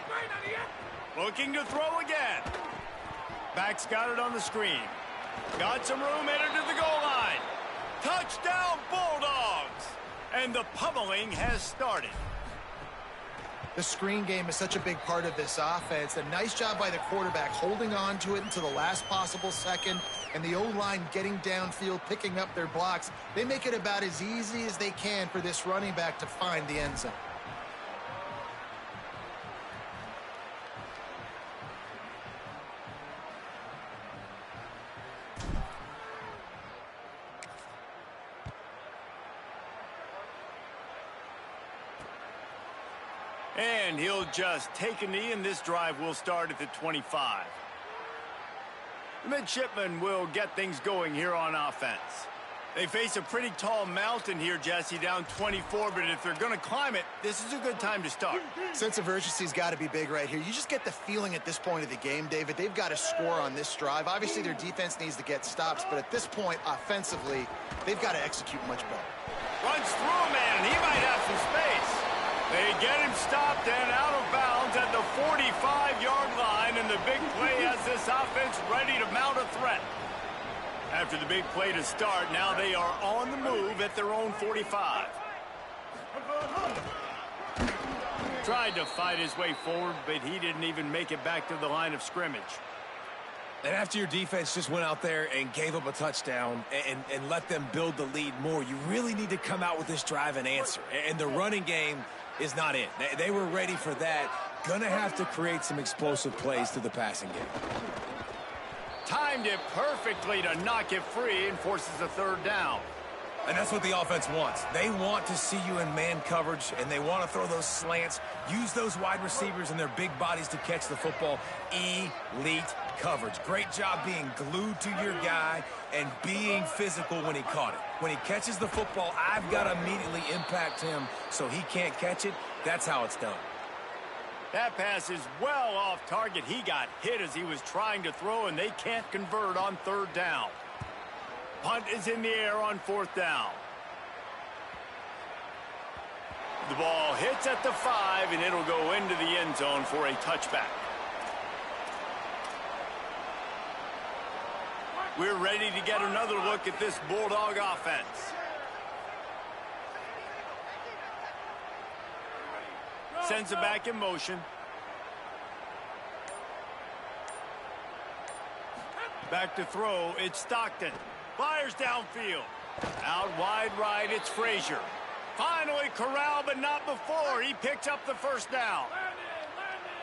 Looking to throw again. Back's got it on the screen. Got some room, headed to the goal line. Touchdown, Bulldogs! And the pummeling has started. The screen game is such a big part of this offense. A nice job by the quarterback holding on to it until the last possible second, and the O-line getting downfield, picking up their blocks. They make it about as easy as they can for this running back to find the end zone. And he'll just take a knee, and this drive will start at the 25. The midshipmen will get things going here on offense. They face a pretty tall mountain here, Jesse, down 24, but if they're going to climb it, this is a good time to start. Sense of urgency's got to be big right here. You just get the feeling at this point of the game, David, they've got to score on this drive. Obviously, their defense needs to get stops, but at this point, offensively, they've got to execute much better. Runs through a man, and he might have some space. They get him stopped and out of bounds at the 45-yard line, and the big play has this offense ready to mount a threat. After the big play to start, now they are on the move at their own 45. Tried to fight his way forward, but he didn't even make it back to the line of scrimmage. And after your defense just went out there and gave up a touchdown and let them build the lead more, you really need to come out with this drive and answer. And the running game is not it. They were ready for that. Gonna have to create some explosive plays through the passing game. Timed it perfectly to knock it free and forces a third down. And that's what the offense wants. They want to see you in man coverage, and they want to throw those slants, use those wide receivers and their big bodies to catch the football. Elite coverage. Great job being glued to your guy and being physical when he caught it. When he catches the football, I've got to immediately impact him so he can't catch it. That's how it's done. That pass is well off target. He got hit as he was trying to throw, and they can't convert on third down. Punt is in the air on fourth down. The ball hits at the 5, and it'll go into the end zone for a touchback. We're ready to get another look at this Bulldog offense. Sends it back in motion. Back to throw, it's Stockton. Fires downfield. Out wide right, it's Frazier. Finally corralled, but not before. He picks up the first down.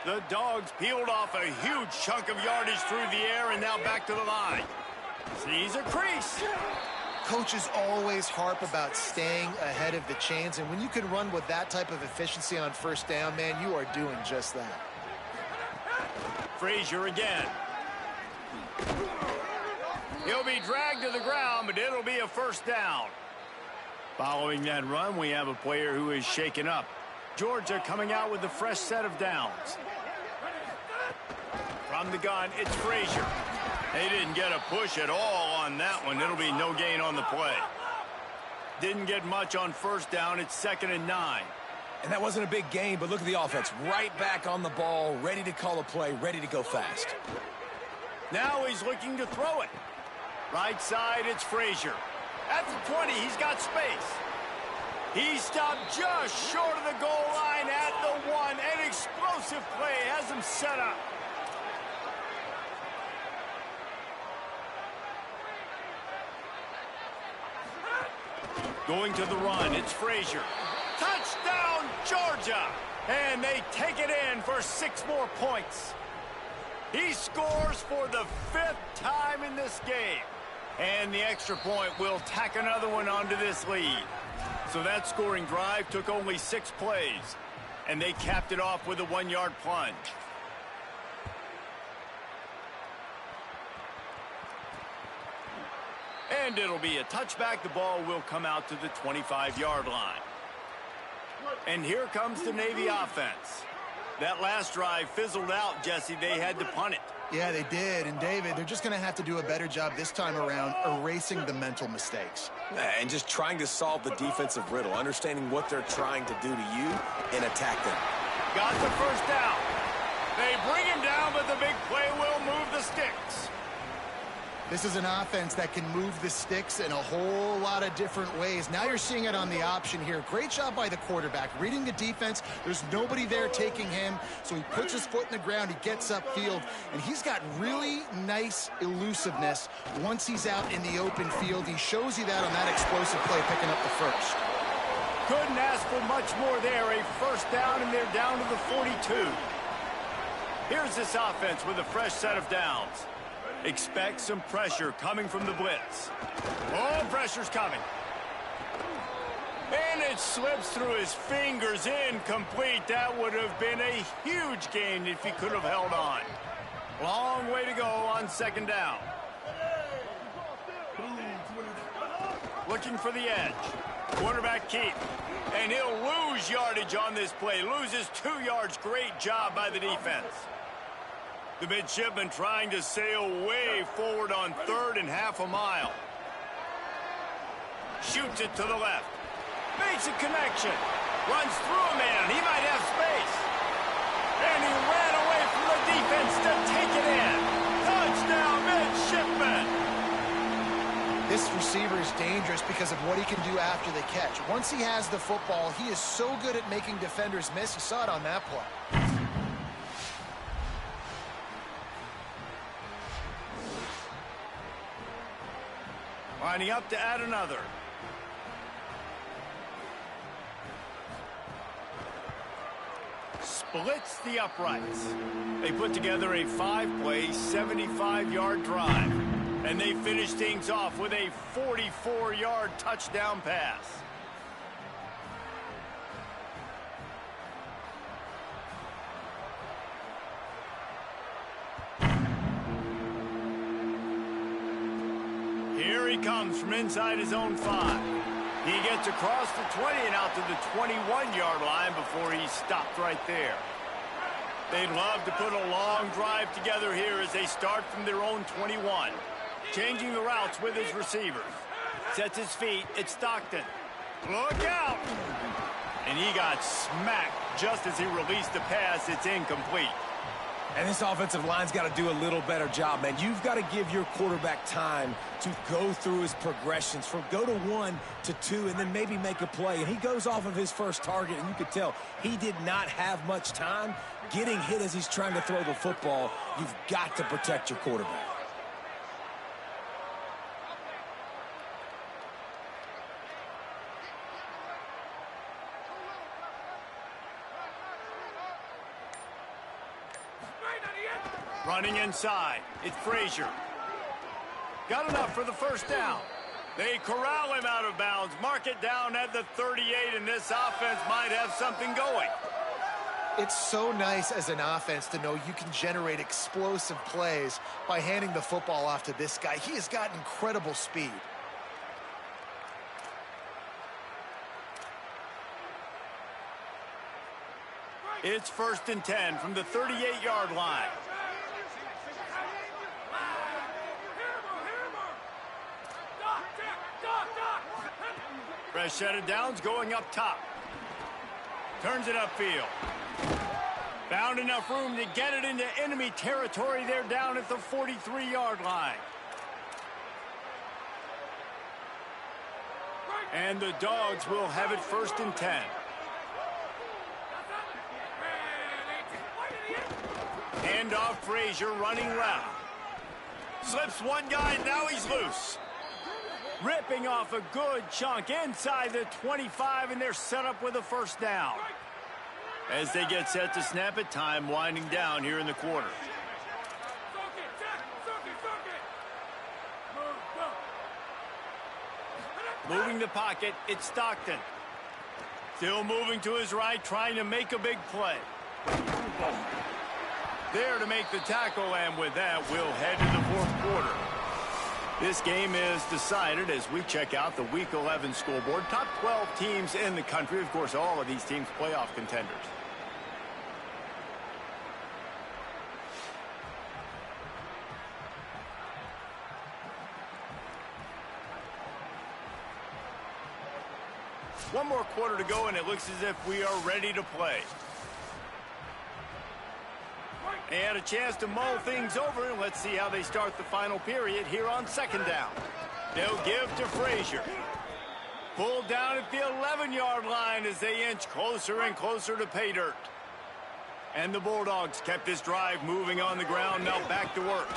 The Dogs peeled off a huge chunk of yardage through the air and now back to the line. Sees a crease. Coaches always harp about staying ahead of the chains, and when you can run with that type of efficiency on first down, man, you are doing just that. Frazier again. He'll be dragged to the ground, but it'll be a first down. Following that run, we have a player who is shaken up. Georgia coming out with a fresh set of downs. From the gun, it's Frazier. They didn't get a push at all on that one. It'll be no gain on the play. Didn't get much on first down. It's 2nd and 9. And that wasn't a big gain, but look at the offense. Right back on the ball, ready to call a play, ready to go fast. Now he's looking to throw it. Right side, it's Frazier. At the 20, he's got space. He stopped just short of the goal line at the 1. An explosive play has him set up. Going to the run, it's Frazier. Touchdown, Georgia! And they take it in for 6 more points. He scores for the 5th time in this game. And the extra point will tack another one onto this lead. So that scoring drive took only 6 plays. And they capped it off with a 1-yard plunge. And it'll be a touchback. The ball will come out to the 25-yard line. And here comes the Navy offense. That last drive fizzled out, Jesse. They had to punt it. Yeah, they did. And, David, they're just going to have to do a better job this time around erasing the mental mistakes. And just trying to solve the defensive riddle, understanding what they're trying to do to you and attack them. Got the first down. They bring him down, but the big play will move the sticks. This is an offense that can move the sticks in a whole lot of different ways. Now you're seeing it on the option here. Great job by the quarterback. Reading the defense, there's nobody there taking him, so he puts his foot in the ground, he gets upfield, and he's got really nice elusiveness once he's out in the open field. He shows you that on that explosive play, picking up the first. Couldn't ask for much more there. A first down, and they're down to the 42. Here's this offense with a fresh set of downs. Expect some pressure coming from the blitz. Oh, pressure's coming. And it slips through his fingers, incomplete. That would have been a huge gain if he could have held on. Long way to go on 2nd down. Looking for the edge. Quarterback keep. And he'll lose yardage on this play. Loses 2 yards. Great job by the defense. The midshipman trying to sail way forward on 3rd and half a mile. Shoots it to the left. Makes a connection. Runs through a man. He might have space. And he ran away from the defense to take it in. Touchdown, midshipman. This receiver is dangerous because of what he can do after the catch. Once he has the football, he is so good at making defenders miss. You saw it on that play. Lining up to add another. splits the uprights. They put together a 5-play, 75-yard drive. And they finish things off with a 44-yard touchdown pass. Here he comes from inside his own 5. He gets across the 20 and out to the 21-yard line before he's stopped right there. They'd love to put a long drive together here as they start from their own 21. Changing the routes with his receivers. Sets his feet. It's Stockton. Look out! And he got smacked just as he released the pass. It's incomplete. And this offensive line's got to do a little better job, man. You've got to give your quarterback time to go through his progressions from go to 1 to 2 and then maybe make a play. And he goes off of his first target, and you could tell he did not have much time getting hit as he's trying to throw the football. You've got to protect your quarterback. Running inside, it's Frazier. Got enough for the first down. They corral him out of bounds, mark it down at the 38, and this offense might have something going. It's so nice as an offense to know you can generate explosive plays by handing the football off to this guy. He has got incredible speed. It's 1st and 10 from the 38-yard line. Fresh set of downs going up top. Turns it upfield. Found enough room to get it into enemy territory. They're down at the 43-yard line. And the Dogs will have it 1st and 10. Hand off Frazier running left. Slips one guy, now he's loose. Ripping off a good chunk inside the 25, and they're set up with a 1st down. As they get set to snap it, time winding down here in the quarter. Moving the pocket, it's Stockton. Still moving to his right, trying to make a big play. There to make the tackle, and with that, we'll head to the 4th quarter. This game is decided as we check out the Week 11 scoreboard. Top 12 teams in the country. Of course, all of these teams playoff contenders. One more quarter to go, and it looks as if we are ready to play. They had a chance to mull things over, and let's see how they start the final period here on 2nd down. They'll give to Frazier. Pulled down at the 11-yard line as they inch closer and closer to pay dirt. And the Bulldogs kept this drive moving on the ground, now back to work.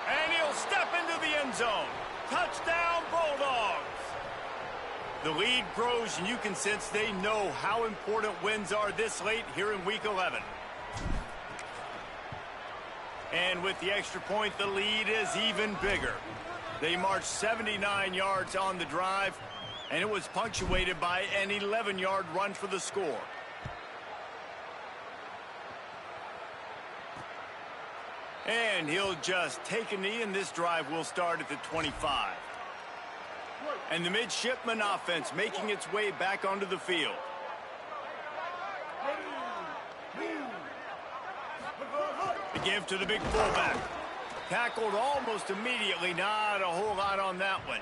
And he'll step into the end zone. Touchdown, Bulldogs! The lead grows, and you can sense they know how important wins are this late here in Week 11. And with the extra point, the lead is even bigger. They marched 79 yards on the drive, and it was punctuated by an 11-yard run for the score. And he'll just take a knee, and this drive will start at the 25. And the midshipman offense making its way back onto the field. The give to the big fullback. Tackled almost immediately. Not a whole lot on that one.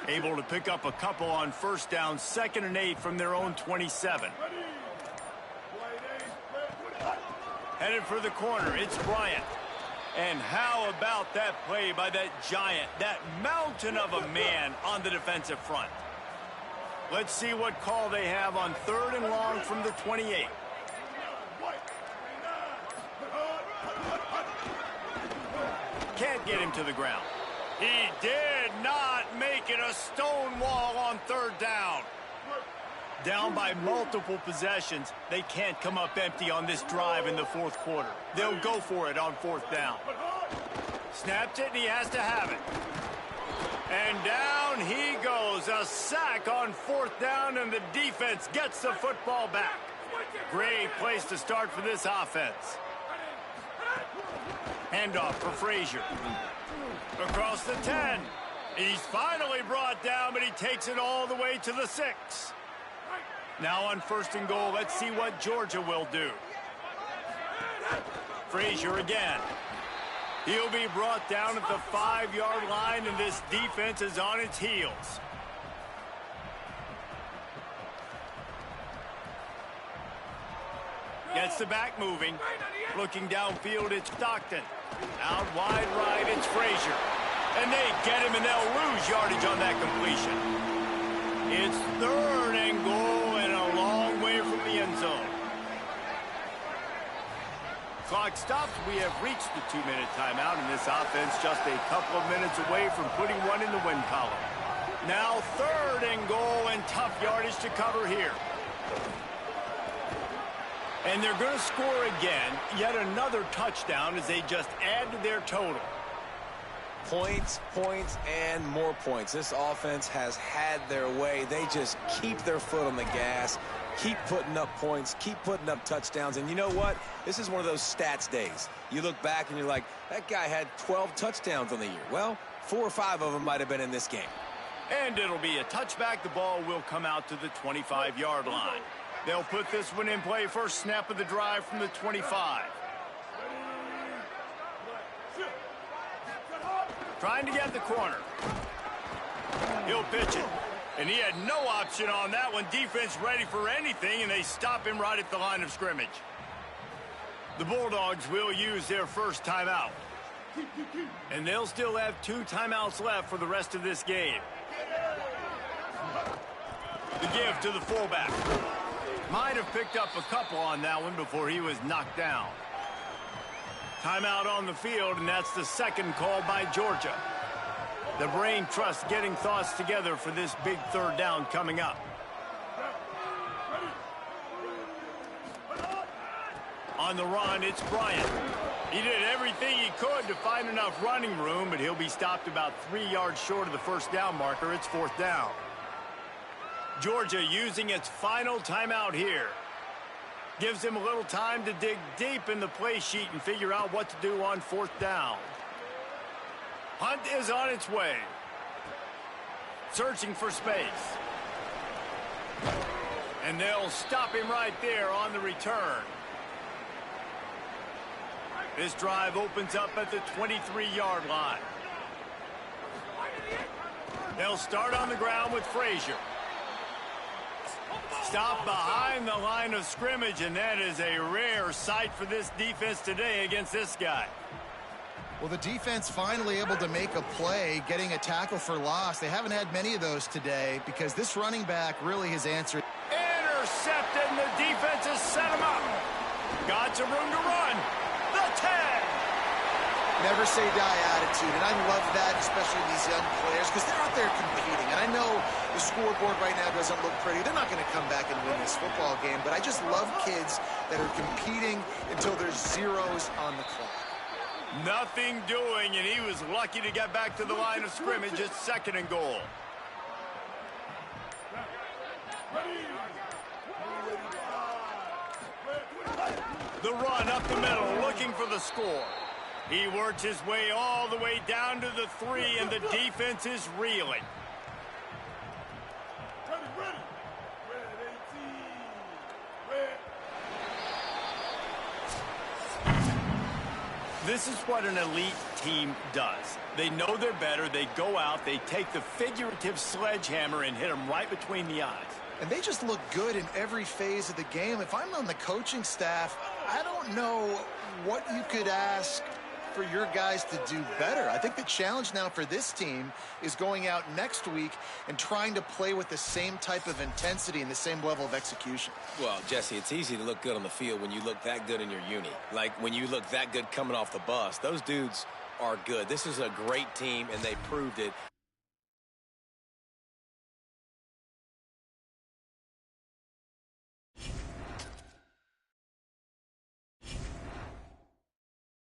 Able to pick up a couple on 1st down, 2nd and 8 from their own 27. Headed for the corner, it's Bryant. And how about that play by that giant, that mountain of a man on the defensive front? Let's see what call they have on 3rd and long from the 28. Can't get him to the ground. He did not make it a stone wall on 3rd down. Down by multiple possessions, they can't come up empty on this drive in the fourth quarter. They'll go for it on fourth down. Snapped it, and he has to have it. And down he goes. A sack on fourth down, and the defense gets the football back. Great place to start for this offense. Handoff for Frazier. Across the 10. He's finally brought down, but he takes it all the way to the 6. Now on first and goal, let's see what Georgia will do. Frazier again. He'll be brought down at the 5-yard line, and this defense is on its heels. Gets the back moving. Looking downfield, it's Stockton. Out wide right, it's Frazier. And they get him, and they'll lose yardage on that completion. It's third and goal, and a long way from the end zone. Clock stops. We have reached the 2-minute timeout, and this offense just a couple of minutes away from putting one in the win column. Now third and goal, and tough yardage to cover here. And they're going to score again. Yet another touchdown as they just add to their total. Points, points, and more points. This offense has had their way. They just keep their foot on the gas, keep putting up points, keep putting up touchdowns. And you know what? This is one of those stats days. You look back and you're like, that guy had 12 touchdowns on the year. Well, 4 or 5 of them might have been in this game. And it'll be a touchback. The ball will come out to the 25-yard line. They'll put this one in play. First snap of the drive from the 25. Trying to get the corner. He'll pitch it. And he had no option on that one. Defense ready for anything, and they stop him right at the line of scrimmage. The Bulldogs will use their first timeout. And they'll still have 2 timeouts left for the rest of this game. The give to the fullback. Might have picked up a couple on that one before he was knocked down. Timeout on the field, and that's the second call by Georgia. The brain trust getting thoughts together for this big third down coming up. On the run, it's Bryant. He did everything he could to find enough running room, but he'll be stopped about 3 yards short of the first down marker. It's fourth down. Georgia using its final timeout here. Gives him a little time to dig deep in the play sheet and figure out what to do on fourth down. Hunt is on its way. Searching for space. And they'll stop him right there on the return. This drive opens up at the 23-yard line. They'll start on the ground with Frazier. Stop behind the line of scrimmage, and that is a rare sight for this defense today against this guy. Well, the defense finally able to make a play, getting a tackle for loss. They haven't had many of those today because this running back really has answered. Intercepted, and the defense has set him up. Got some room to run. The 10. Never say die attitude, and I love that, especially these young players, because they're out there competing. And I know the scoreboard right now doesn't look pretty. They're not going to come back and win this football game, but I just love kids that are competing until there's zeros on the clock. Nothing doing, and he was lucky to get back to the line of scrimmage. It's second and goal. The run up the middle, looking for the score. He worked his way all the way down to the 3, and the defense is reeling. This is what an elite team does. They know they're better. They go out. They take the figurative sledgehammer and hit them right between the eyes. And they just look good in every phase of the game. If I'm on the coaching staff, I don't know what you could ask for your guys to do better. I think the challenge now for this team is going out next week and trying to play with the same type of intensity and the same level of execution. Well, Jesse, it's easy to look good on the field when you look that good in your uni. Like when you look that good coming off the bus. Those dudes are good. This is a great team, and they proved it.